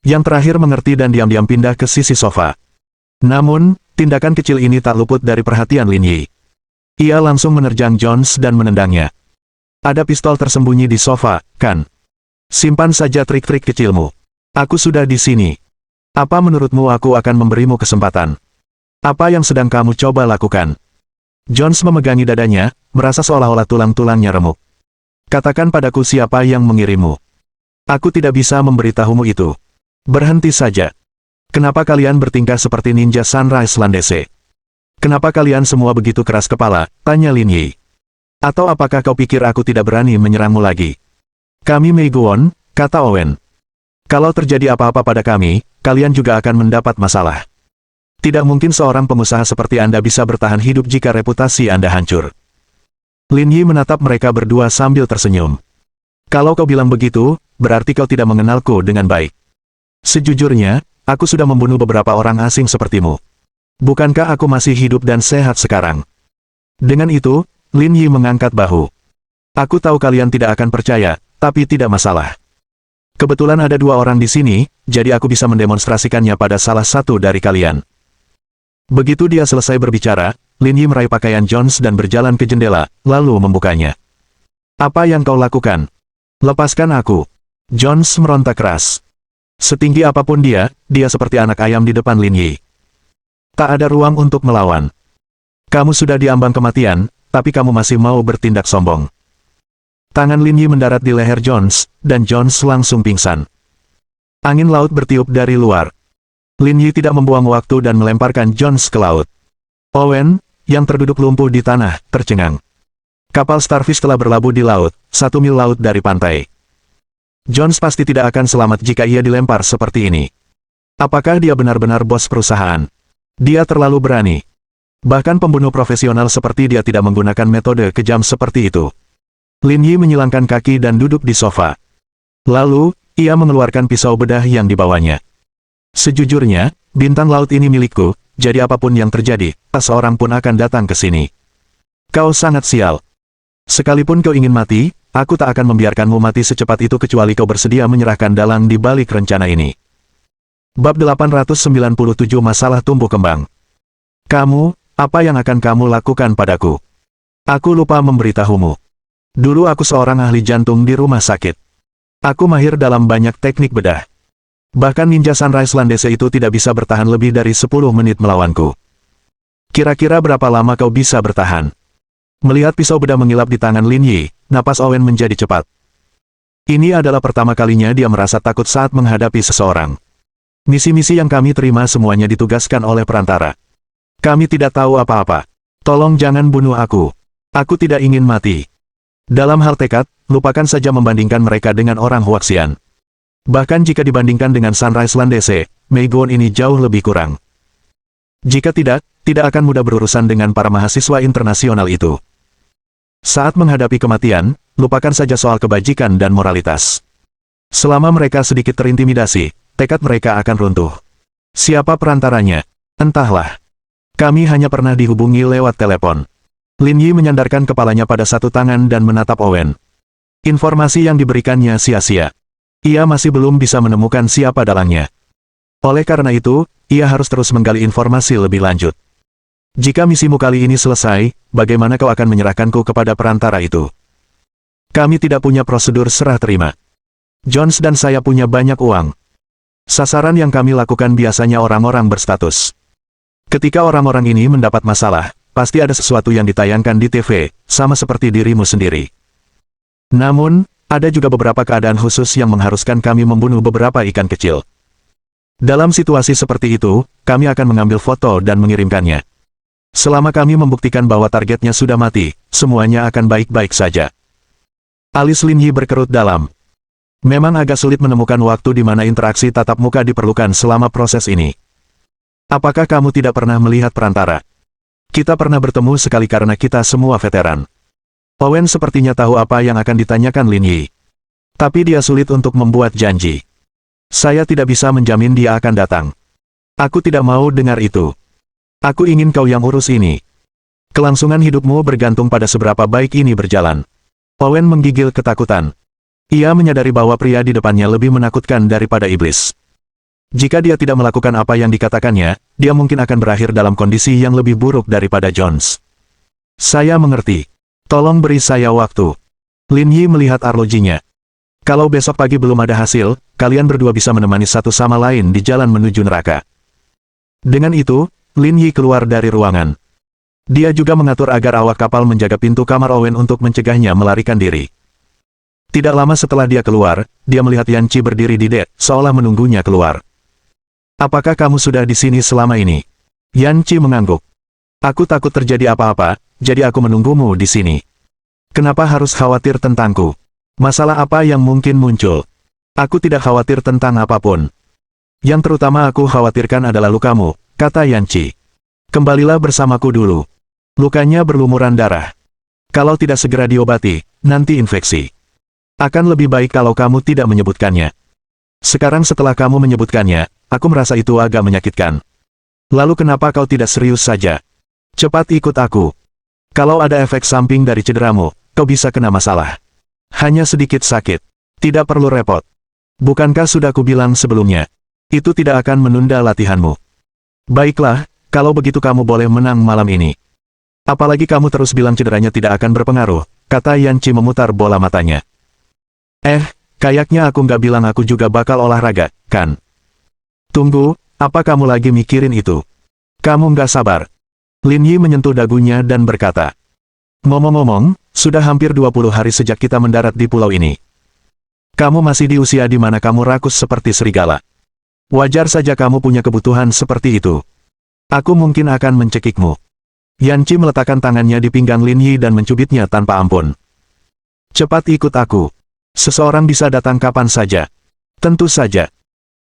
Yang terakhir mengerti dan diam-diam pindah ke sisi sofa. Namun, tindakan kecil ini tak luput dari perhatian Lin Yi. Ia langsung menerjang Jones dan menendangnya. Ada pistol tersembunyi di sofa, kan? Simpan saja trik-trik kecilmu. Aku sudah di sini. Apa menurutmu aku akan memberimu kesempatan? Apa yang sedang kamu coba lakukan? Jones memegangi dadanya, merasa seolah-olah tulang-tulangnya remuk. Katakan padaku siapa yang mengirimmu. Aku tidak bisa memberitahumu itu. Berhenti saja. Kenapa kalian bertingkah seperti ninja Sunrise Landese? Kenapa kalian semua begitu keras kepala? Tanya Lin Yi. Atau apakah kau pikir aku tidak berani menyerangmu lagi? Kami Meiguon, kata Owen. Kalau terjadi apa-apa pada kami, kalian juga akan mendapat masalah. Tidak mungkin seorang pengusaha seperti Anda bisa bertahan hidup jika reputasi Anda hancur. Lin Yi menatap mereka berdua sambil tersenyum. Kalau kau bilang begitu, berarti kau tidak mengenalku dengan baik. Sejujurnya, aku sudah membunuh beberapa orang asing sepertimu. Bukankah aku masih hidup dan sehat sekarang? Dengan itu, Lin Yi mengangkat bahu. Aku tahu kalian tidak akan percaya, tapi tidak masalah. Kebetulan ada dua orang di sini, jadi aku bisa mendemonstrasikannya pada salah satu dari kalian. Begitu dia selesai berbicara, Lin Yi meraih pakaian Jones dan berjalan ke jendela, lalu membukanya. Apa yang kau lakukan? Lepaskan aku. Jones meronta keras. Setinggi apapun dia seperti anak ayam di depan Lin Yi. Tak ada ruang untuk melawan. Kamu sudah diambang kematian, tapi kamu masih mau bertindak sombong. Tangan Lin Yi mendarat di leher Jones, dan Jones langsung pingsan. Angin laut bertiup dari luar. Lin Yi tidak membuang waktu dan melemparkan Jones ke laut. Owen, yang terduduk lumpuh di tanah, tercengang. Kapal Starfish telah berlabuh di laut, 1 mil laut dari pantai. Jones pasti tidak akan selamat jika ia dilempar seperti ini. Apakah dia benar-benar bos perusahaan? Dia terlalu berani. Bahkan pembunuh profesional seperti dia tidak menggunakan metode kejam seperti itu. Lin Yi menyilangkan kaki dan duduk di sofa. Lalu, ia mengeluarkan pisau bedah yang dibawanya. Sejujurnya, bintang laut ini milikku, jadi apapun yang terjadi, tak seorang pun akan datang ke sini. Kau sangat sial. Sekalipun kau ingin mati, aku tak akan membiarkanmu mati secepat itu kecuali kau bersedia menyerahkan dalang di balik rencana ini. Bab 897 Masalah Tumbuh Kembang. Kamu, apa yang akan kamu lakukan padaku? Aku lupa memberitahumu. Dulu aku seorang ahli jantung di rumah sakit. Aku mahir dalam banyak teknik bedah. Bahkan ninja Sunrise Landese itu tidak bisa bertahan lebih dari 10 menit melawanku. Kira-kira berapa lama kau bisa bertahan? Melihat pisau bedah mengilap di tangan Lin Yi, napas Owen menjadi cepat. Ini adalah pertama kalinya dia merasa takut saat menghadapi seseorang. Misi-misi yang kami terima semuanya ditugaskan oleh perantara. Kami tidak tahu apa-apa. Tolong jangan bunuh aku. Aku tidak ingin mati. Dalam hal tekad, lupakan saja membandingkan mereka dengan orang Huaxian. Bahkan jika dibandingkan dengan Sunrise Landese, Mei Guan ini jauh lebih kurang. Jika tidak akan mudah berurusan dengan para mahasiswa internasional itu. Saat menghadapi kematian, lupakan saja soal kebajikan dan moralitas. Selama mereka sedikit terintimidasi, tekad mereka akan runtuh. Siapa perantaranya? Entahlah. Kami hanya pernah dihubungi lewat telepon. Lin Yi menyandarkan kepalanya pada satu tangan dan menatap Owen. Informasi yang diberikannya sia-sia. Ia masih belum bisa menemukan siapa dalangnya. Oleh karena itu, ia harus terus menggali informasi lebih lanjut. Jika misimu kali ini selesai, bagaimana kau akan menyerahkanku kepada perantara itu? Kami tidak punya prosedur serah terima. Jones dan saya punya banyak uang. Sasaran yang kami lakukan biasanya orang-orang berstatus. Ketika orang-orang ini mendapat masalah, pasti ada sesuatu yang ditayangkan di TV, sama seperti dirimu sendiri. Namun, ada juga beberapa keadaan khusus yang mengharuskan kami membunuh beberapa ikan kecil. Dalam situasi seperti itu, kami akan mengambil foto dan mengirimkannya. Selama kami membuktikan bahwa targetnya sudah mati, semuanya akan baik-baik saja. Alis Lin Yi berkerut dalam. Memang agak sulit menemukan waktu di mana interaksi tatap muka diperlukan selama proses ini. Apakah kamu tidak pernah melihat perantara? Kita pernah bertemu sekali karena kita semua veteran. Owen sepertinya tahu apa yang akan ditanyakan Lin Yi. Tapi dia sulit untuk membuat janji. Saya tidak bisa menjamin dia akan datang. Aku tidak mau dengar itu. Aku ingin kau yang urus ini. Kelangsungan hidupmu bergantung pada seberapa baik ini berjalan. Owen menggigil ketakutan. Ia menyadari bahwa pria di depannya lebih menakutkan daripada iblis. Jika dia tidak melakukan apa yang dikatakannya, dia mungkin akan berakhir dalam kondisi yang lebih buruk daripada Jones. Saya mengerti. Tolong beri saya waktu. Lin Yi melihat arlojinya. Kalau besok pagi belum ada hasil, kalian berdua bisa menemani satu sama lain di jalan menuju neraka. Dengan itu, Lin Yi keluar dari ruangan. Dia juga mengatur agar awak kapal menjaga pintu kamar Owen untuk mencegahnya melarikan diri. Tidak lama setelah dia keluar, dia melihat Yan Qi berdiri di dek, seolah menunggunya keluar. Apakah kamu sudah di sini selama ini? Yan Qi mengangguk. Aku takut terjadi apa-apa, jadi aku menunggumu di sini. Kenapa harus khawatir tentangku? Masalah apa yang mungkin muncul? Aku tidak khawatir tentang apapun. Yang terutama aku khawatirkan adalah lukamu, kata Yan Qi. Kembalilah bersamaku dulu. Lukanya berlumuran darah. Kalau tidak segera diobati, nanti infeksi. Akan lebih baik kalau kamu tidak menyebutkannya. Sekarang setelah kamu menyebutkannya, aku merasa itu agak menyakitkan. Lalu kenapa kau tidak serius saja? Cepat ikut aku. Kalau ada efek samping dari cederamu, kau bisa kena masalah. Hanya sedikit sakit. Tidak perlu repot. Bukankah sudah kubilang sebelumnya? Itu tidak akan menunda latihanmu. Baiklah, kalau begitu kamu boleh menang malam ini. Apalagi kamu terus bilang cederanya tidak akan berpengaruh, kata Yan Qi memutar bola matanya. Kayaknya aku nggak bilang aku juga bakal olahraga, kan? Tunggu, apa kamu lagi mikirin itu? Kamu nggak sabar. Lin Yi menyentuh dagunya dan berkata. Ngomong-ngomong, sudah hampir 20 hari sejak kita mendarat di pulau ini. Kamu masih di usia di mana kamu rakus seperti serigala. Wajar saja kamu punya kebutuhan seperti itu. Aku mungkin akan mencekikmu. Yan Qi meletakkan tangannya di pinggang Lin Yi dan mencubitnya tanpa ampun. Cepat ikut aku. Seseorang bisa datang kapan saja. Tentu saja.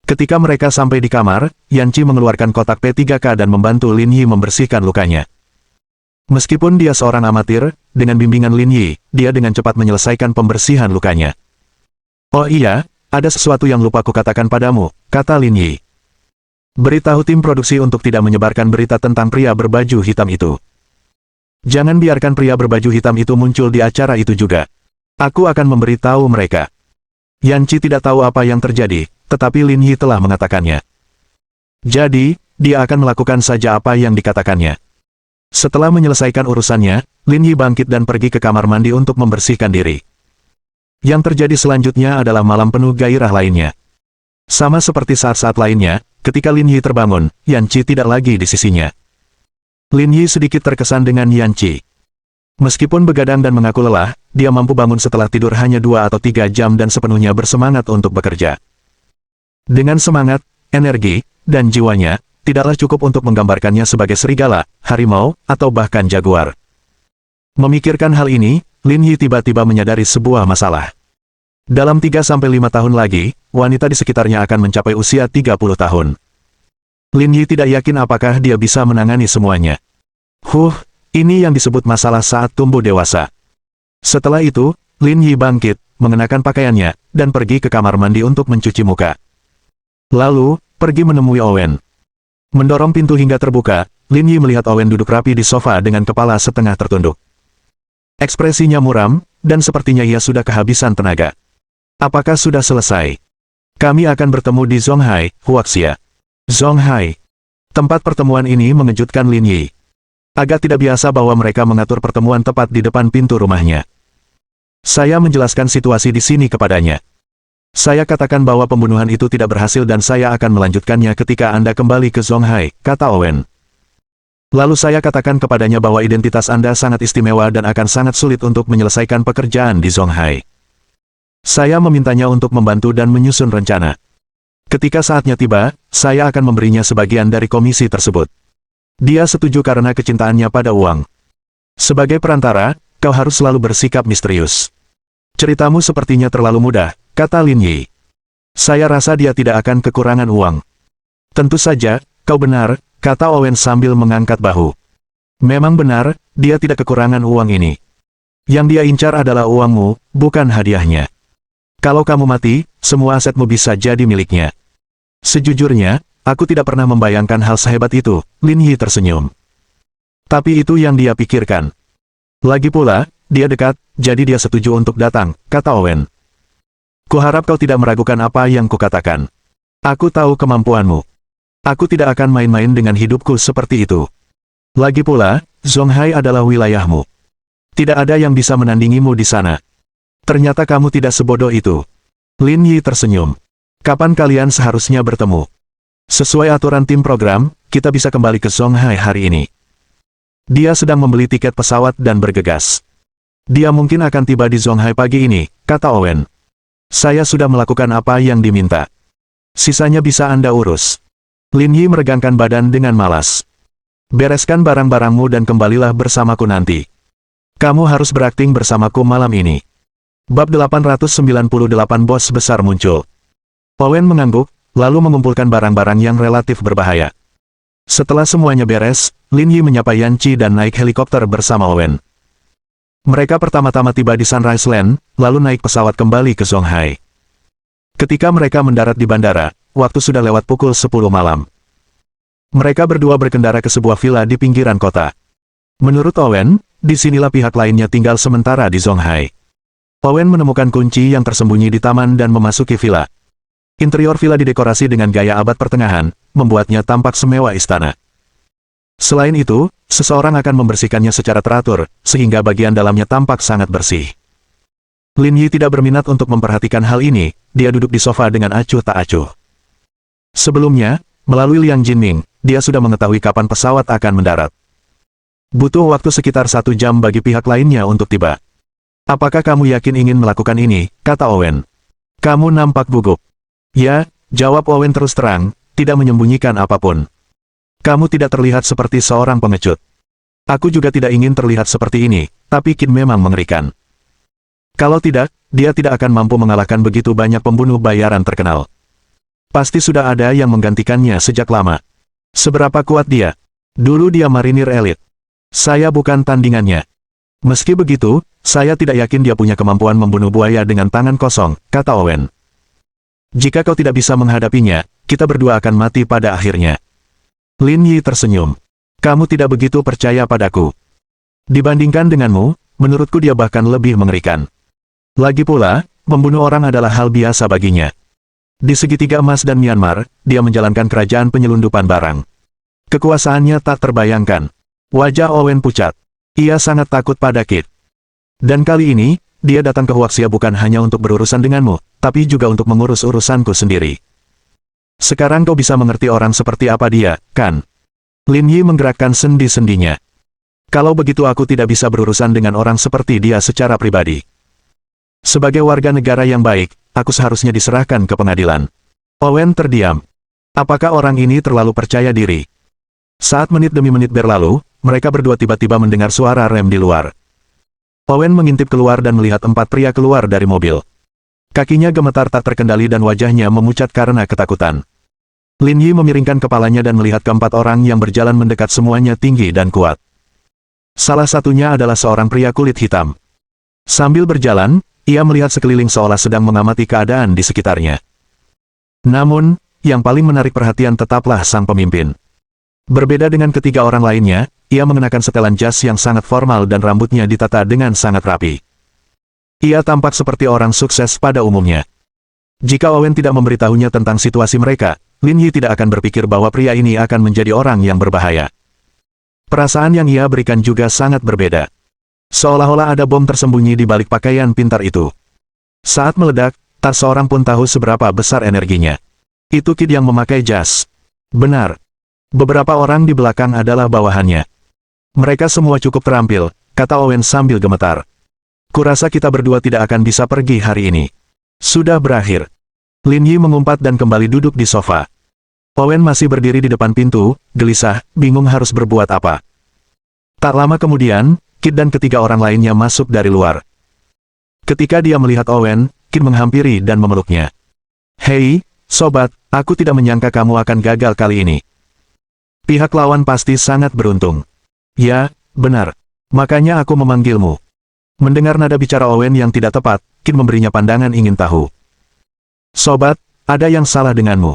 Ketika mereka sampai di kamar, Yan Qi mengeluarkan kotak P3K dan membantu Lin Yi membersihkan lukanya. Meskipun dia seorang amatir, dengan bimbingan Lin Yi, dia dengan cepat menyelesaikan pembersihan lukanya. Oh iya, ada sesuatu yang lupa kukatakan padamu, kata Lin Yi. Beritahu tim produksi untuk tidak menyebarkan berita tentang pria berbaju hitam itu. Jangan biarkan pria berbaju hitam itu muncul di acara itu juga. Aku akan memberitahu mereka. Yan Qi tidak tahu apa yang terjadi, tetapi Lin Yi telah mengatakannya. Jadi, dia akan melakukan saja apa yang dikatakannya. Setelah menyelesaikan urusannya, Lin Yi bangkit dan pergi ke kamar mandi untuk membersihkan diri. Yang terjadi selanjutnya adalah malam penuh gairah lainnya. Sama seperti saat-saat lainnya, ketika Lin Yi terbangun, Yan Qi tidak lagi di sisinya. Lin Yi sedikit terkesan dengan Yan Qi. Meskipun begadang dan mengaku lelah, dia mampu bangun setelah tidur hanya 2 atau 3 jam dan sepenuhnya bersemangat untuk bekerja. Dengan semangat, energi, dan jiwanya, tidaklah cukup untuk menggambarkannya sebagai serigala, harimau, atau bahkan jaguar. Memikirkan hal ini, Lin Yi tiba-tiba menyadari sebuah masalah. Dalam 3-5 tahun lagi, wanita di sekitarnya akan mencapai usia 30 tahun. Lin Yi tidak yakin apakah dia bisa menangani semuanya. Ini yang disebut masalah saat tumbuh dewasa. Setelah itu, Lin Yi bangkit, mengenakan pakaiannya, dan pergi ke kamar mandi untuk mencuci muka. Lalu, pergi menemui Owen. Mendorong pintu hingga terbuka, Lin Yi melihat Owen duduk rapi di sofa dengan kepala setengah tertunduk. Ekspresinya muram, dan sepertinya ia sudah kehabisan tenaga. Apakah sudah selesai? Kami akan bertemu di Zonghai, Huaxia. Zonghai. Tempat pertemuan ini mengejutkan Lin Yi. Agak tidak biasa bahwa mereka mengatur pertemuan tepat di depan pintu rumahnya. Saya menjelaskan situasi di sini kepadanya. Saya katakan bahwa pembunuhan itu tidak berhasil dan saya akan melanjutkannya ketika Anda kembali ke Zonghai, kata Owen. Lalu saya katakan kepadanya bahwa identitas Anda sangat istimewa dan akan sangat sulit untuk menyelesaikan pekerjaan di Zonghai. Saya memintanya untuk membantu dan menyusun rencana. Ketika saatnya tiba, saya akan memberinya sebagian dari komisi tersebut. Dia setuju karena kecintaannya pada uang. Sebagai perantara, kau harus selalu bersikap misterius. Ceritamu sepertinya terlalu mudah, kata Lin Yi. Saya rasa dia tidak akan kekurangan uang. Tentu saja, kau benar, kata Owen sambil mengangkat bahu. Memang benar, dia tidak kekurangan uang ini. Yang dia incar adalah uangmu, bukan hadiahnya. Kalau kamu mati, semua asetmu bisa jadi miliknya. Sejujurnya, aku tidak pernah membayangkan hal sehebat itu, Lin Yi tersenyum. Tapi itu yang dia pikirkan. Lagi pula, dia dekat, jadi dia setuju untuk datang, kata Owen. Kuharap kau tidak meragukan apa yang kukatakan. Aku tahu kemampuanmu. Aku tidak akan main-main dengan hidupku seperti itu. Lagi pula, Zonghai adalah wilayahmu. Tidak ada yang bisa menandingimu di sana. Ternyata kamu tidak sebodoh itu. Lin Yi tersenyum. Kapan kalian seharusnya bertemu? Sesuai aturan tim program, kita bisa kembali ke Zonghai hari ini. Dia sedang membeli tiket pesawat dan bergegas. Dia mungkin akan tiba di Zonghai pagi ini, kata Owen. Saya sudah melakukan apa yang diminta. Sisanya bisa Anda urus. Lin Yi meregangkan badan dengan malas. Bereskan barang-barangmu dan kembalilah bersamaku nanti. Kamu harus berakting bersamaku malam ini. Bab 898 Bos Besar muncul. Owen mengangguk, lalu mengumpulkan barang-barang yang relatif berbahaya. Setelah semuanya beres, Lin Yi menyapa Yan Qi dan naik helikopter bersama Owen. Mereka pertama-tama tiba di Sunrise Land, lalu naik pesawat kembali ke Zonghai. Ketika mereka mendarat di bandara, waktu sudah lewat pukul 10 malam. Mereka berdua berkendara ke sebuah villa di pinggiran kota. Menurut Owen, disinilah pihak lainnya tinggal sementara di Zonghai. Owen menemukan kunci yang tersembunyi di taman dan memasuki villa. Interior villa didekorasi dengan gaya abad pertengahan, membuatnya tampak semewah istana. Selain itu, seseorang akan membersihkannya secara teratur, sehingga bagian dalamnya tampak sangat bersih. Lin Yi tidak berminat untuk memperhatikan hal ini, dia duduk di sofa dengan acuh tak acuh. Sebelumnya, melalui Liang Jinming, dia sudah mengetahui kapan pesawat akan mendarat. Butuh waktu sekitar 1 jam bagi pihak lainnya untuk tiba. Apakah kamu yakin ingin melakukan ini, kata Owen. Kamu nampak gugup. Ya, jawab Owen terus terang, tidak menyembunyikan apapun. Kamu tidak terlihat seperti seorang pengecut. Aku juga tidak ingin terlihat seperti ini, tapi Qin memang mengerikan. Kalau tidak, dia tidak akan mampu mengalahkan begitu banyak pembunuh bayaran terkenal. Pasti sudah ada yang menggantikannya sejak lama. Seberapa kuat dia? Dulu dia marinir elit. Saya bukan tandingannya. Meski begitu, saya tidak yakin dia punya kemampuan membunuh buaya dengan tangan kosong, kata Owen. Jika kau tidak bisa menghadapinya, kita berdua akan mati pada akhirnya. Lin Yi tersenyum. Kamu tidak begitu percaya padaku. Dibandingkan denganmu, menurutku dia bahkan lebih mengerikan. Lagi pula, membunuh orang adalah hal biasa baginya. Di segitiga emas dan Myanmar, dia menjalankan kerajaan penyelundupan barang. Kekuasaannya tak terbayangkan. Wajah Owen pucat. Ia sangat takut pada Kid. Dan kali ini, dia datang ke Huaxia bukan hanya untuk berurusan denganmu, tapi juga untuk mengurus urusanku sendiri. Sekarang kau bisa mengerti orang seperti apa dia, kan? Lin Yi menggerakkan sendi-sendinya. Kalau begitu aku tidak bisa berurusan dengan orang seperti dia secara pribadi. Sebagai warga negara yang baik, aku seharusnya diserahkan ke pengadilan. Owen terdiam. Apakah orang ini terlalu percaya diri? Saat menit demi menit berlalu, mereka berdua tiba-tiba mendengar suara rem di luar. Owen mengintip keluar dan melihat 4 pria keluar dari mobil. Kakinya gemetar tak terkendali dan wajahnya memucat karena ketakutan. Lin Yi memiringkan kepalanya dan melihat keempat orang yang berjalan mendekat semuanya tinggi dan kuat. Salah satunya adalah seorang pria kulit hitam. Sambil berjalan, ia melihat sekeliling seolah sedang mengamati keadaan di sekitarnya. Namun, yang paling menarik perhatian tetaplah sang pemimpin. Berbeda dengan ketiga orang lainnya, ia mengenakan setelan jas yang sangat formal dan rambutnya ditata dengan sangat rapi. Ia tampak seperti orang sukses pada umumnya. Jika Owen tidak memberitahunya tentang situasi mereka, Lin Yi tidak akan berpikir bahwa pria ini akan menjadi orang yang berbahaya. Perasaan yang ia berikan juga sangat berbeda. Seolah-olah ada bom tersembunyi di balik pakaian pintar itu. Saat meledak, tak seorang pun tahu seberapa besar energinya. Itu Kid yang memakai jas. Benar. Beberapa orang di belakang adalah bawahannya. Mereka semua cukup terampil, kata Owen sambil gemetar. Kurasa kita berdua tidak akan bisa pergi hari ini. Sudah berakhir. Lin Yi mengumpat dan kembali duduk di sofa. Owen masih berdiri di depan pintu, gelisah, bingung harus berbuat apa. Tak lama kemudian, Kid dan ketiga orang lainnya masuk dari luar. Ketika dia melihat Owen, Kid menghampiri dan memeluknya. Hei, sobat, aku tidak menyangka kamu akan gagal kali ini. Pihak lawan pasti sangat beruntung. Ya, benar. Makanya aku memanggilmu. Mendengar nada bicara Owen yang tidak tepat, Kid memberinya pandangan ingin tahu. Sobat, ada yang salah denganmu.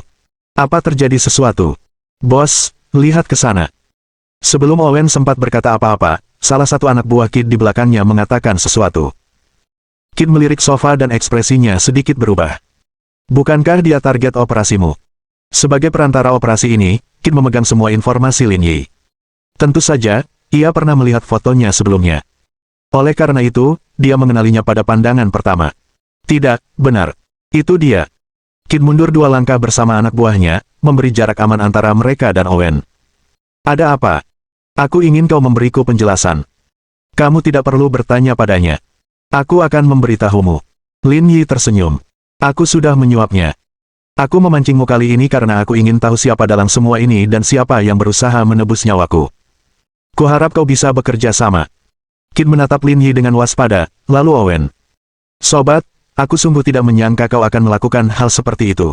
Apa terjadi sesuatu? Bos, lihat ke sana. Sebelum Owen sempat berkata apa-apa, salah satu anak buah Kid di belakangnya mengatakan sesuatu. Kid melirik sofa dan ekspresinya sedikit berubah. Bukankah dia target operasimu? Sebagai perantara operasi ini, Kid memegang semua informasi Lin Yi. Tentu saja, ia pernah melihat fotonya sebelumnya. Oleh karena itu, dia mengenalinya pada pandangan pertama. Tidak, benar. Itu dia. Kid mundur 2 langkah bersama anak buahnya, memberi jarak aman antara mereka dan Owen. Ada apa? Aku ingin kau memberiku penjelasan. Kamu tidak perlu bertanya padanya. Aku akan memberitahumu. Lin Yi tersenyum. Aku sudah menyuapnya. Aku memancingmu kali ini karena aku ingin tahu siapa dalam semua ini dan siapa yang berusaha menebus nyawaku. Kuharap kau bisa bekerja sama. Kid menatap Lin Yi dengan waspada, lalu Owen. Sobat, aku sungguh tidak menyangka kau akan melakukan hal seperti itu.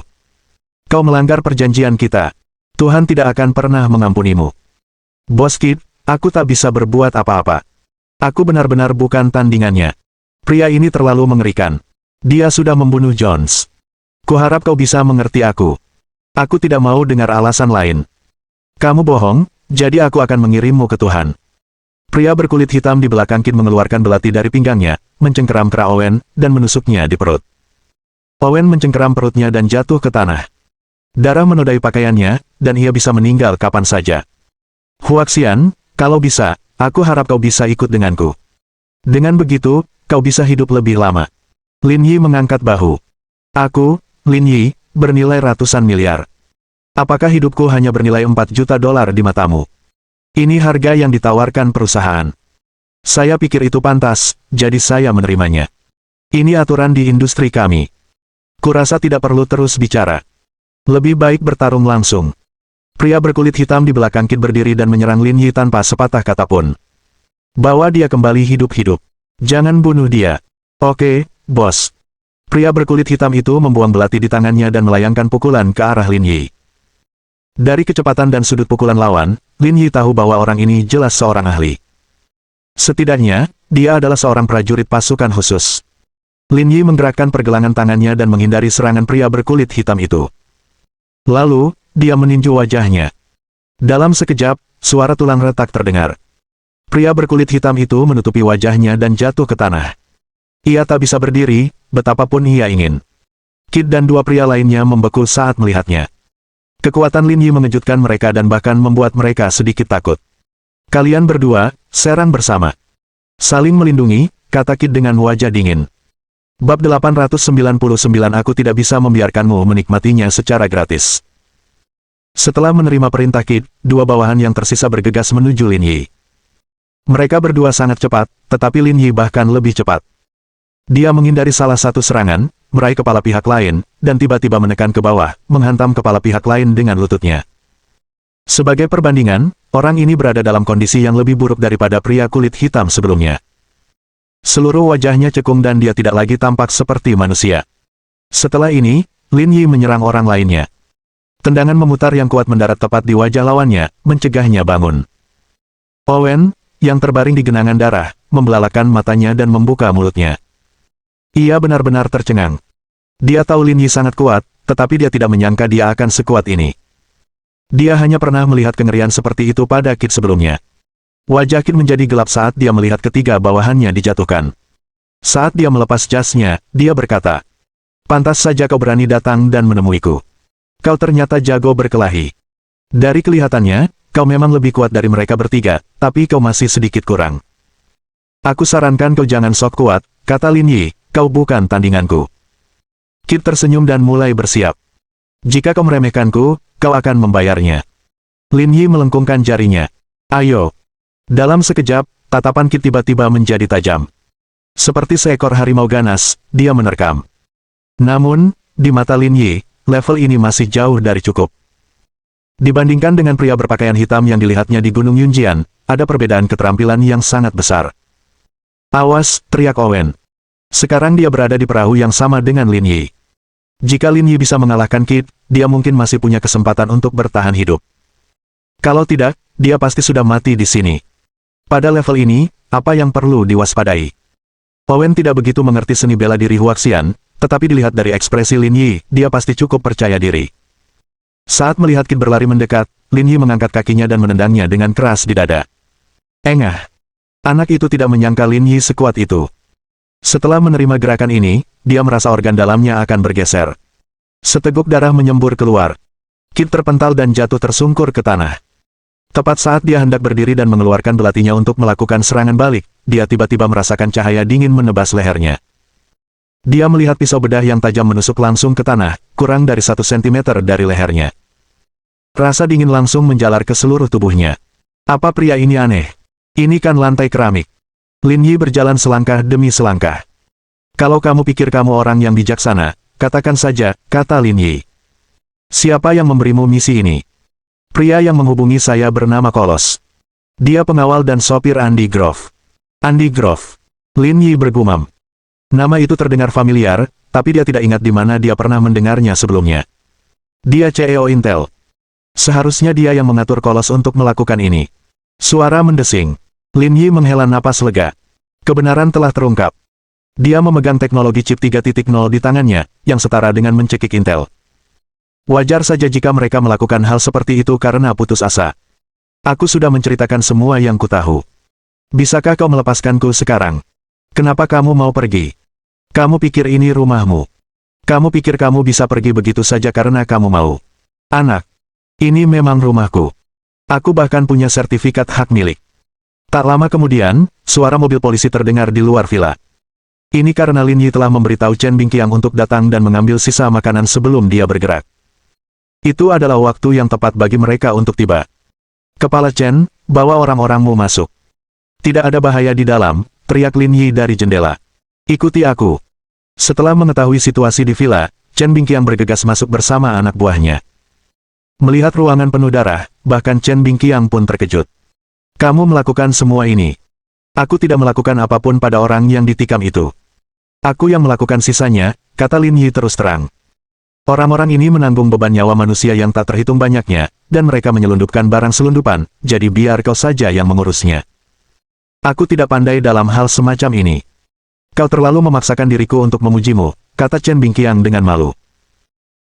Kau melanggar perjanjian kita. Tuhan tidak akan pernah mengampunimu. Bos Kid, aku tak bisa berbuat apa-apa. Aku benar-benar bukan tandingannya. Pria ini terlalu mengerikan. Dia sudah membunuh Jones. Kuharap kau bisa mengerti aku. Aku tidak mau dengar alasan lain. Kamu bohong, jadi aku akan mengirimmu ke Tuhan. Pria berkulit hitam di belakang Kid mengeluarkan belati dari pinggangnya, mencengkeram kera Owen, dan menusuknya di perut. Owen mencengkeram perutnya dan jatuh ke tanah. Darah menodai pakaiannya, dan ia bisa meninggal kapan saja. Huaxian, kalau bisa, aku harap kau bisa ikut denganku. Dengan begitu, kau bisa hidup lebih lama. Lin Yi mengangkat bahu. Aku, Lin Yi, bernilai ratusan miliar. Apakah hidupku hanya bernilai 4 juta dolar di matamu? Ini harga yang ditawarkan perusahaan. Saya pikir itu pantas, jadi saya menerimanya. Ini aturan di industri kami. Kurasa tidak perlu terus bicara. Lebih baik bertarung langsung. Pria berkulit hitam di belakang Kid berdiri dan menyerang Lin Yi tanpa sepatah kata pun. Bawa dia kembali hidup-hidup. Jangan bunuh dia. Oke, bos. Pria berkulit hitam itu membuang belati di tangannya dan melayangkan pukulan ke arah Lin Yi. Dari kecepatan dan sudut pukulan lawan, Lin Yi tahu bahwa orang ini jelas seorang ahli. Setidaknya, dia adalah seorang prajurit pasukan khusus. Lin Yi menggerakkan pergelangan tangannya dan menghindari serangan pria berkulit hitam itu. Lalu, dia meninju wajahnya. Dalam sekejap, suara tulang retak terdengar. Pria berkulit hitam itu menutupi wajahnya dan jatuh ke tanah. Ia tak bisa berdiri, betapapun ia ingin. Kid dan dua pria lainnya membeku saat melihatnya. Kekuatan Lin Yi mengejutkan mereka dan bahkan membuat mereka sedikit takut. Kalian berdua, serang bersama. Saling melindungi, kata Kid dengan wajah dingin. Bab 899 Aku tidak bisa membiarkanmu menikmatinya secara gratis. Setelah menerima perintah Kid, dua bawahan yang tersisa bergegas menuju Lin Yi. Mereka berdua sangat cepat, tetapi Lin Yi bahkan lebih cepat. Dia menghindari salah satu serangan, meraih kepala pihak lain, dan tiba-tiba menekan ke bawah, menghantam kepala pihak lain dengan lututnya. Sebagai perbandingan, orang ini berada dalam kondisi yang lebih buruk daripada pria kulit hitam sebelumnya. Seluruh wajahnya cekung dan dia tidak lagi tampak seperti manusia. Setelah ini, Lin Yi menyerang orang lainnya. Tendangan memutar yang kuat mendarat tepat di wajah lawannya, mencegahnya bangun. Owen, yang terbaring di genangan darah, membelalakan matanya dan membuka mulutnya. Ia benar-benar tercengang. Dia tahu Lin Yi sangat kuat, tetapi dia tidak menyangka dia akan sekuat ini. Dia hanya pernah melihat kengerian seperti itu pada Kid sebelumnya. Wajah Kid menjadi gelap saat dia melihat ketiga bawahannya dijatuhkan. Saat dia melepas jasnya, dia berkata, "Pantas saja kau berani datang dan menemuiku. Kau ternyata jago berkelahi. Dari kelihatannya, kau memang lebih kuat dari mereka bertiga, tapi kau masih sedikit kurang. Aku sarankan kau jangan sok kuat," kata Lin Yi, "kau bukan tandinganku." Kid tersenyum dan mulai bersiap. "Jika kau meremehkanku, kau akan membayarnya." Lin Yi melengkungkan jarinya. "Ayo." Dalam sekejap, tatapan Kid tiba-tiba menjadi tajam. Seperti seekor harimau ganas, dia menerkam. Namun, di mata Lin Yi, level ini masih jauh dari cukup. Dibandingkan dengan pria berpakaian hitam yang dilihatnya di Gunung Yunjian, ada perbedaan keterampilan yang sangat besar. "Awas!" teriak Owen. Sekarang dia berada di perahu yang sama dengan Lin Yi. Jika Lin Yi bisa mengalahkan Kid, dia mungkin masih punya kesempatan untuk bertahan hidup. Kalau tidak, dia pasti sudah mati di sini. Pada level ini, apa yang perlu diwaspadai? Owen tidak begitu mengerti seni bela diri Huaxian, tetapi dilihat dari ekspresi Lin Yi, dia pasti cukup percaya diri. Saat melihat Kid berlari mendekat, Lin Yi mengangkat kakinya dan menendangnya dengan keras di dada. Engah! Anak itu tidak menyangka Lin Yi sekuat itu. Setelah menerima gerakan ini, dia merasa organ dalamnya akan bergeser. Seteguk darah menyembur keluar. Kid terpental dan jatuh tersungkur ke tanah. Tepat saat dia hendak berdiri dan mengeluarkan belatinya untuk melakukan serangan balik, dia tiba-tiba merasakan cahaya dingin menebas lehernya. Dia melihat pisau bedah yang tajam menusuk langsung ke tanah, kurang dari 1 sentimeter dari lehernya. Rasa dingin langsung menjalar ke seluruh tubuhnya. Apa pria ini aneh? Ini kan lantai keramik. Lin Yi berjalan selangkah demi selangkah. "Kalau kamu pikir kamu orang yang bijaksana, katakan saja," kata Lin Yi. "Siapa yang memberimu misi ini?" "Pria yang menghubungi saya bernama Kolos. Dia pengawal dan sopir Andy Grove." "Andy Grove?" Lin Yi bergumam. Nama itu terdengar familiar, tapi dia tidak ingat di mana dia pernah mendengarnya sebelumnya. Dia CEO Intel. Seharusnya dia yang mengatur Kolos untuk melakukan ini. Suara mendesing. Lin Yi menghela napas lega. Kebenaran telah terungkap. Dia memegang teknologi chip 3.0 di tangannya, yang setara dengan mencekik Intel. Wajar saja jika mereka melakukan hal seperti itu karena putus asa. Aku sudah menceritakan semua yang kutahu. Bisakah kau melepaskanku sekarang? Kenapa kamu mau pergi? Kamu pikir ini rumahmu? Kamu pikir kamu bisa pergi begitu saja karena kamu mau? Anak, ini memang rumahku. Aku bahkan punya sertifikat hak milik. Tak lama kemudian, suara mobil polisi terdengar di luar villa. Ini karena Lin Yi telah memberitahu Chen Bingqiang untuk datang dan mengambil sisa makanan sebelum dia bergerak. Itu adalah waktu yang tepat bagi mereka untuk tiba. "Kepala Chen, bawa orang-orangmu masuk." "Tidak ada bahaya di dalam," teriak Lin Yi dari jendela. "Ikuti aku." Setelah mengetahui situasi di villa, Chen Bingqiang bergegas masuk bersama anak buahnya. Melihat ruangan penuh darah, bahkan Chen Bingqiang pun terkejut. "Kamu melakukan semua ini?" "Aku tidak melakukan apapun pada orang yang ditikam itu. Aku yang melakukan sisanya," kata Lin Yi terus terang. Orang-orang ini menanggung beban nyawa manusia yang tak terhitung banyaknya, dan mereka menyelundupkan barang selundupan, jadi biar kau saja yang mengurusnya. Aku tidak pandai dalam hal semacam ini. Kau terlalu memaksakan diriku untuk memujimu, kata Chen Bingqiang dengan malu.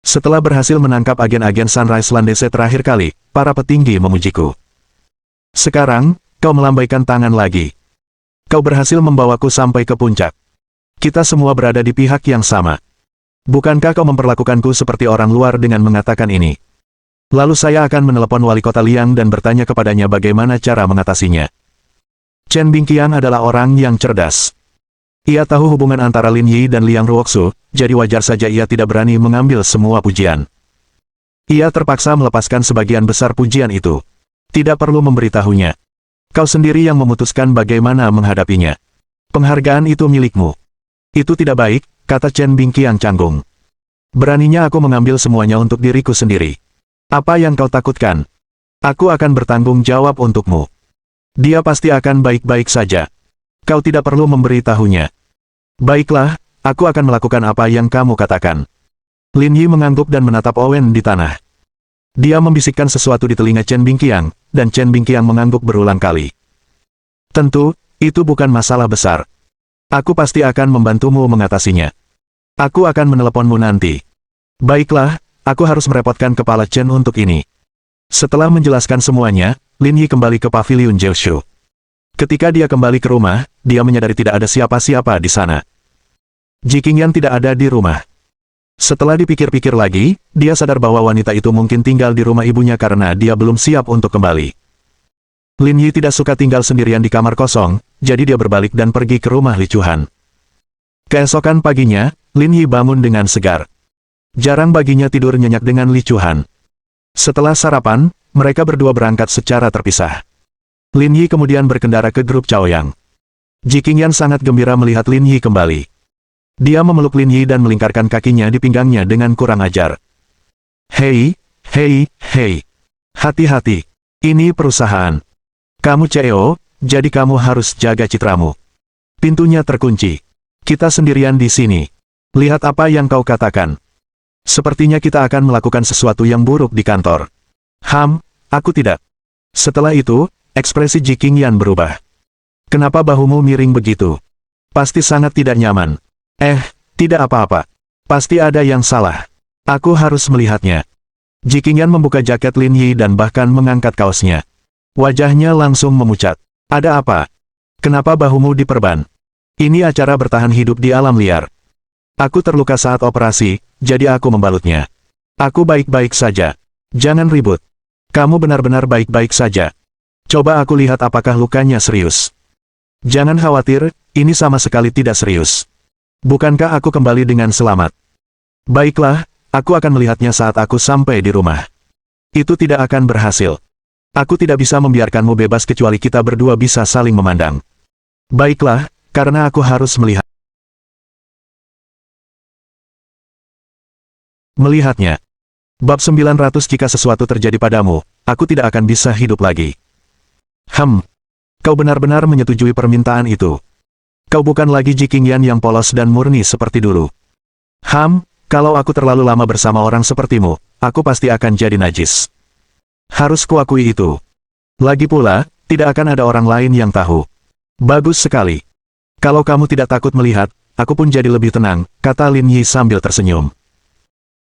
Setelah berhasil menangkap agen-agen Sunrise Landese terakhir kali, para petinggi memujiku. Sekarang, kau melambaikan tangan lagi. Kau berhasil membawaku sampai ke puncak. Kita semua berada di pihak yang sama. Bukankah kau memperlakukanku seperti orang luar dengan mengatakan ini? Lalu saya akan menelepon wali kota Liang dan bertanya kepadanya bagaimana cara mengatasinya. Chen Bingqiang adalah orang yang cerdas. Ia tahu hubungan antara Lin Yi dan Liang Ruoxu, jadi wajar saja ia tidak berani mengambil semua pujian. Ia terpaksa melepaskan sebagian besar pujian itu. Tidak perlu memberitahunya. Kau sendiri yang memutuskan bagaimana menghadapinya. Penghargaan itu milikmu. Itu tidak baik, kata Chen Bingqiang canggung. Beraninya aku mengambil semuanya untuk diriku sendiri. Apa yang kau takutkan? Aku akan bertanggung jawab untukmu. Dia pasti akan baik-baik saja. Kau tidak perlu memberitahunya. Baiklah, aku akan melakukan apa yang kamu katakan. Lin Yi mengangguk dan menatap Owen di tanah. Dia membisikkan sesuatu di telinga Chen Bingqiang, dan Chen Bingqiang mengangguk berulang kali. Tentu, itu bukan masalah besar. Aku pasti akan membantumu mengatasinya. Aku akan meneleponmu nanti. Baiklah, aku harus merepotkan kepala Chen untuk ini. Setelah menjelaskan semuanya, Lin Yi kembali ke paviliun Jiushu. Ketika dia kembali ke rumah, dia menyadari tidak ada siapa-siapa di sana. Ji Qingyan tidak ada di rumah. Setelah dipikir-pikir lagi, dia sadar bahwa wanita itu mungkin tinggal di rumah ibunya karena dia belum siap untuk kembali. Lin Yi tidak suka tinggal sendirian di kamar kosong, jadi dia berbalik dan pergi ke rumah Li Chuhan. Keesokan paginya, Lin Yi bangun dengan segar. Jarang baginya tidur nyenyak dengan Li Chuhan. Setelah sarapan, mereka berdua berangkat secara terpisah. Lin Yi kemudian berkendara ke grup Chaoyang. Ji Qingyan sangat gembira melihat Lin Yi kembali. Dia memeluk Lin Yi dan melingkarkan kakinya di pinggangnya dengan kurang ajar. Hei, hei, hei. Hati-hati. Ini perusahaan. Kamu CEO, jadi kamu harus jaga citramu. Pintunya terkunci. Kita sendirian di sini. Lihat apa yang kau katakan. Sepertinya kita akan melakukan sesuatu yang buruk di kantor. Aku tidak. Setelah itu, ekspresi Ji Qingyan berubah. Kenapa bahumu miring begitu? Pasti sangat tidak nyaman. Tidak apa-apa. Pasti ada yang salah. Aku harus melihatnya. Ji Qingyan membuka jaket Lin Yi dan bahkan mengangkat kaosnya. Wajahnya langsung memucat. Ada apa? Kenapa bahumu diperban? Ini acara bertahan hidup di alam liar. Aku terluka saat operasi, jadi aku membalutnya. Aku baik-baik saja. Jangan ribut. Kamu benar-benar baik-baik saja. Coba aku lihat apakah lukanya serius. Jangan khawatir, ini sama sekali tidak serius. Bukankah aku kembali dengan selamat? Baiklah, aku akan melihatnya saat aku sampai di rumah. Itu tidak akan berhasil. Aku tidak bisa membiarkanmu bebas kecuali kita berdua bisa saling memandang. Baiklah, karena aku harus melihatnya. Bab 900 Jika sesuatu terjadi padamu, aku tidak akan bisa hidup lagi. Kau benar-benar menyetujui permintaan itu. Kau bukan lagi Ji Qingyan yang polos dan murni seperti dulu. Kalau aku terlalu lama bersama orang sepertimu, aku pasti akan jadi najis. Harus kuakui itu. Lagi pula, tidak akan ada orang lain yang tahu. Bagus sekali. Kalau kamu tidak takut melihat, aku pun jadi lebih tenang, kata Lin Yi sambil tersenyum.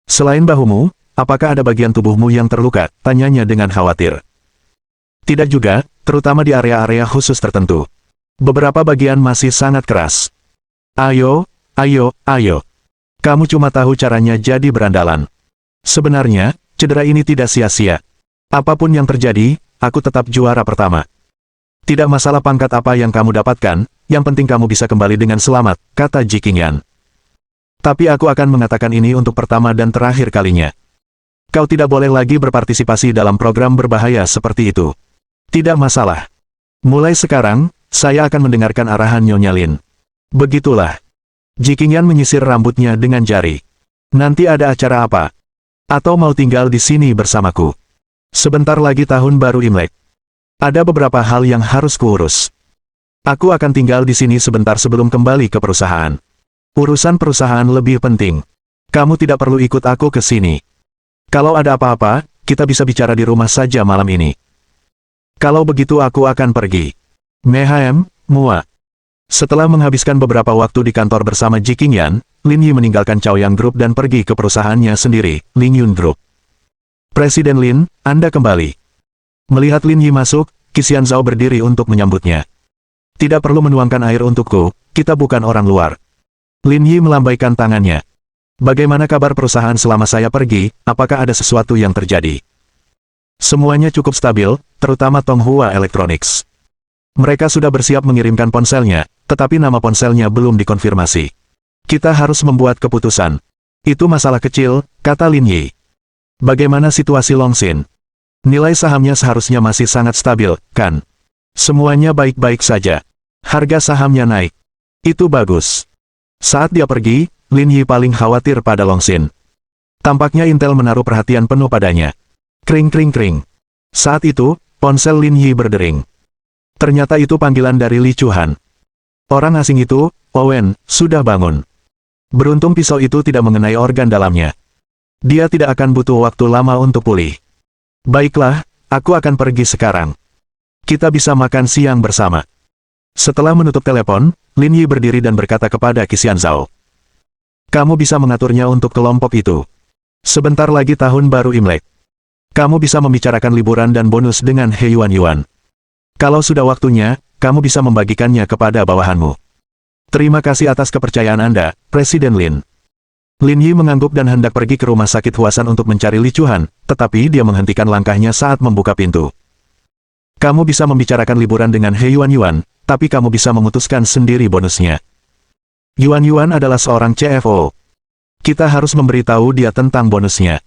Selain bahumu, apakah ada bagian tubuhmu yang terluka? Tanyanya dengan khawatir. Tidak juga, terutama di area-area khusus tertentu. Beberapa bagian masih sangat keras. Ayo. Kamu cuma tahu caranya jadi berandalan. Sebenarnya, cedera ini tidak sia-sia. Apapun yang terjadi, aku tetap juara pertama. Tidak masalah pangkat apa yang kamu dapatkan, yang penting kamu bisa kembali dengan selamat, kata Ji Qingyan. Tapi aku akan mengatakan ini untuk pertama dan terakhir kalinya. Kau tidak boleh lagi berpartisipasi dalam program berbahaya seperti itu. Tidak masalah. Mulai sekarang, saya akan mendengarkan arahan Nyonya Lin. Begitulah. Ji Qingyan menyisir rambutnya dengan jari. Nanti ada acara apa? Atau mau tinggal di sini bersamaku? Sebentar lagi tahun baru Imlek. Ada beberapa hal yang harus kuurus. Aku akan tinggal di sini sebentar sebelum kembali ke perusahaan. Urusan perusahaan lebih penting. Kamu tidak perlu ikut aku ke sini. Kalau ada apa-apa, kita bisa bicara di rumah saja malam ini. Kalau begitu aku akan pergi. Mua. Setelah menghabiskan beberapa waktu di kantor bersama Ji Qingyan, Lin Yi meninggalkan Chaoyang Group dan pergi ke perusahaannya sendiri, Ling Yun Group. Presiden Lin, Anda kembali. Melihat Lin Yi masuk, Qixian Zhao berdiri untuk menyambutnya. Tidak perlu menuangkan air untukku, kita bukan orang luar. Lin Yi melambaikan tangannya. Bagaimana kabar perusahaan selama saya pergi, apakah ada sesuatu yang terjadi? Semuanya cukup stabil, terutama Tonghua Electronics. Mereka sudah bersiap mengirimkan ponselnya, tetapi nama ponselnya belum dikonfirmasi. Kita harus membuat keputusan. Itu masalah kecil, kata Lin Yi. Bagaimana situasi Longxin? Nilai sahamnya seharusnya masih sangat stabil, kan? Semuanya baik-baik saja. Harga sahamnya naik. Itu bagus. Saat dia pergi, Lin Yi paling khawatir pada Longxin. Tampaknya Intel menaruh perhatian penuh padanya. Kring kring kring. Saat itu, ponsel Lin Yi berdering. Ternyata itu panggilan dari Li Chuhan. Orang asing itu, Owen, sudah bangun. Beruntung pisau itu tidak mengenai organ dalamnya. Dia tidak akan butuh waktu lama untuk pulih. Baiklah, aku akan pergi sekarang. Kita bisa makan siang bersama. Setelah menutup telepon, Lin Yi berdiri dan berkata kepada Qixian Zhao. Kamu bisa mengaturnya untuk kelompok itu. Sebentar lagi tahun baru Imlek. Kamu bisa membicarakan liburan dan bonus dengan He Yuan. Kalau sudah waktunya, kamu bisa membagikannya kepada bawahanmu. Terima kasih atas kepercayaan Anda, Presiden Lin. Lin Yi mengangguk dan hendak pergi ke rumah sakit Huasan untuk mencari Li Chuhan, tetapi dia menghentikan langkahnya saat membuka pintu. Kamu bisa membicarakan liburan dengan He Yuan, tapi kamu bisa memutuskan sendiri bonusnya. Yuan adalah seorang CFO. Kita harus memberitahu dia tentang bonusnya.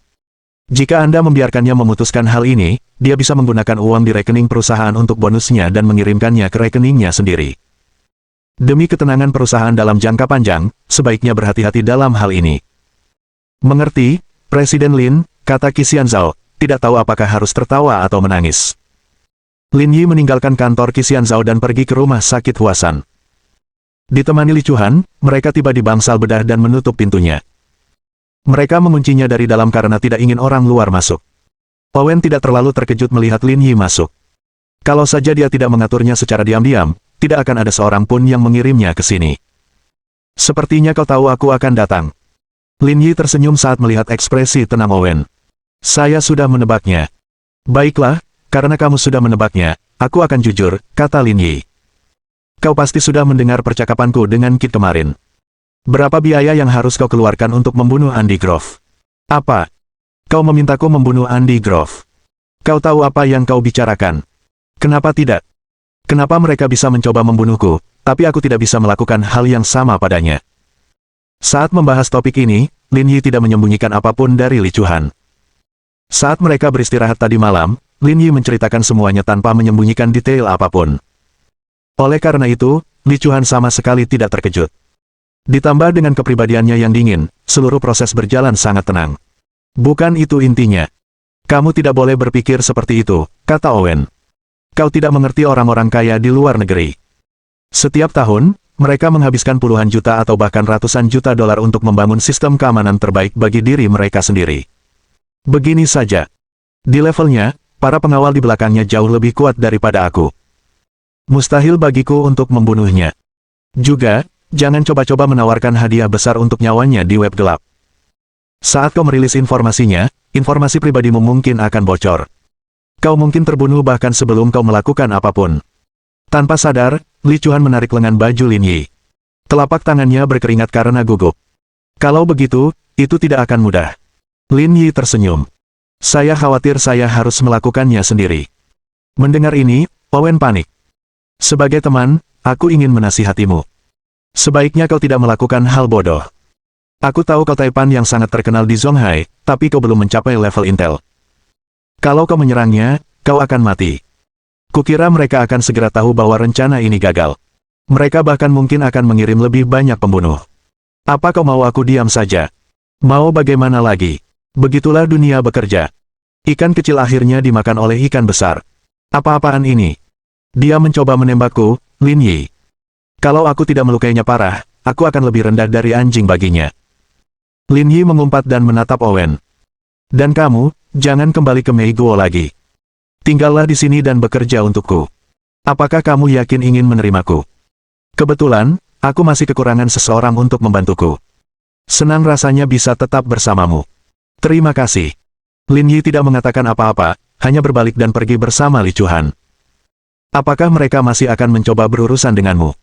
Jika Anda membiarkannya memutuskan hal ini, dia bisa menggunakan uang di rekening perusahaan untuk bonusnya dan mengirimkannya ke rekeningnya sendiri. Demi ketenangan perusahaan dalam jangka panjang, sebaiknya berhati-hati dalam hal ini. Mengerti, Presiden Lin, kata Qixian Zhao, tidak tahu apakah harus tertawa atau menangis. Lin Yi meninggalkan kantor Qixian Zhao dan pergi ke rumah sakit Huasan. Ditemani Li Chuhan, mereka tiba di bangsal bedah dan menutup pintunya. Mereka menguncinya dari dalam karena tidak ingin orang luar masuk. Owen tidak terlalu terkejut melihat Lin Yi masuk. Kalau saja dia tidak mengaturnya secara diam-diam, tidak akan ada seorang pun yang mengirimnya ke sini. Sepertinya kau tahu aku akan datang. Lin Yi tersenyum saat melihat ekspresi tenang Owen. Saya sudah menebaknya. Baiklah, karena kamu sudah menebaknya, aku akan jujur, kata Lin Yi. Kau pasti sudah mendengar percakapanku dengan Kit kemarin. Berapa biaya yang harus kau keluarkan untuk membunuh Andy Grove? Apa? Kau memintaku membunuh Andy Grove? Kau tahu apa yang kau bicarakan? Kenapa tidak? Kenapa mereka bisa mencoba membunuhku, tapi aku tidak bisa melakukan hal yang sama padanya? Saat membahas topik ini, Lin Yi tidak menyembunyikan apapun dari Li Chuhan. Saat mereka beristirahat tadi malam, Lin Yi menceritakan semuanya tanpa menyembunyikan detail apapun. Oleh karena itu, Li Chuhan sama sekali tidak terkejut. Ditambah dengan kepribadiannya yang dingin, seluruh proses berjalan sangat tenang. Bukan itu intinya. Kamu tidak boleh berpikir seperti itu, kata Owen. Kau tidak mengerti orang-orang kaya di luar negeri. Setiap tahun, mereka menghabiskan puluhan juta atau bahkan ratusan juta dolar untuk membangun sistem keamanan terbaik bagi diri mereka sendiri. Begini saja. Di levelnya, para pengawal di belakangnya jauh lebih kuat daripada aku. Mustahil bagiku untuk membunuhnya. Juga, jangan coba-coba menawarkan hadiah besar untuk nyawanya di web gelap. Saat kau merilis informasinya, informasi pribadimu mungkin akan bocor. Kau mungkin terbunuh bahkan sebelum kau melakukan apapun. Tanpa sadar, Li Chuhan menarik lengan baju Lin Yi. Telapak tangannya berkeringat karena gugup. Kalau begitu, itu tidak akan mudah. Lin Yi tersenyum. Saya khawatir saya harus melakukannya sendiri. Mendengar ini, Owen panik. Sebagai teman, aku ingin menasihatimu. Sebaiknya kau tidak melakukan hal bodoh. Aku tahu kau Taipan yang sangat terkenal di Zonghai, tapi kau belum mencapai level Intel. Kalau kau menyerangnya, kau akan mati. Kukira mereka akan segera tahu bahwa rencana ini gagal. Mereka bahkan mungkin akan mengirim lebih banyak pembunuh. Apa kau mau aku diam saja? Mau bagaimana lagi? Begitulah dunia bekerja. Ikan kecil akhirnya dimakan oleh ikan besar. Apa-apaan ini? Dia mencoba menembakku, Lin Yi. Kalau aku tidak melukainya parah, aku akan lebih rendah dari anjing baginya. Lin Yi mengumpat dan menatap Owen. Dan kamu, jangan kembali ke Meiguo lagi. Tinggallah di sini dan bekerja untukku. Apakah kamu yakin ingin menerimaku? Kebetulan, aku masih kekurangan seseorang untuk membantuku. Senang rasanya bisa tetap bersamamu. Terima kasih. Lin Yi tidak mengatakan apa-apa, hanya berbalik dan pergi bersama Li Chuan. Apakah mereka masih akan mencoba berurusan denganmu?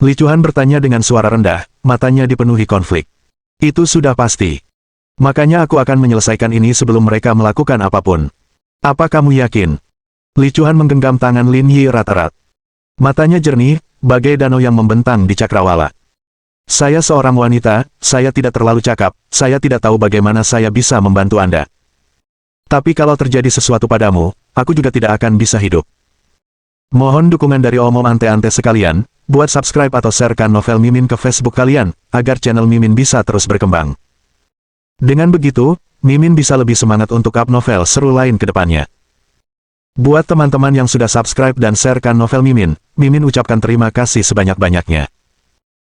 Li Chuan bertanya dengan suara rendah, matanya dipenuhi konflik. Itu sudah pasti. Makanya aku akan menyelesaikan ini sebelum mereka melakukan apapun. Apa kamu yakin? Li Chuan menggenggam tangan Lin Yi erat-erat. Matanya jernih, bagai danau yang membentang di cakrawala. Saya seorang wanita, saya tidak terlalu cakap, saya tidak tahu bagaimana saya bisa membantu Anda. Tapi kalau terjadi sesuatu padamu, aku juga tidak akan bisa hidup. Mohon dukungan dari omom ante-ante sekalian, buat subscribe atau sharekan novel Mimin ke Facebook kalian, agar channel Mimin bisa terus berkembang. Dengan begitu, Mimin bisa lebih semangat untuk up novel seru lain ke depannya. Buat teman-teman yang sudah subscribe dan sharekan novel Mimin, Mimin ucapkan terima kasih sebanyak-banyaknya.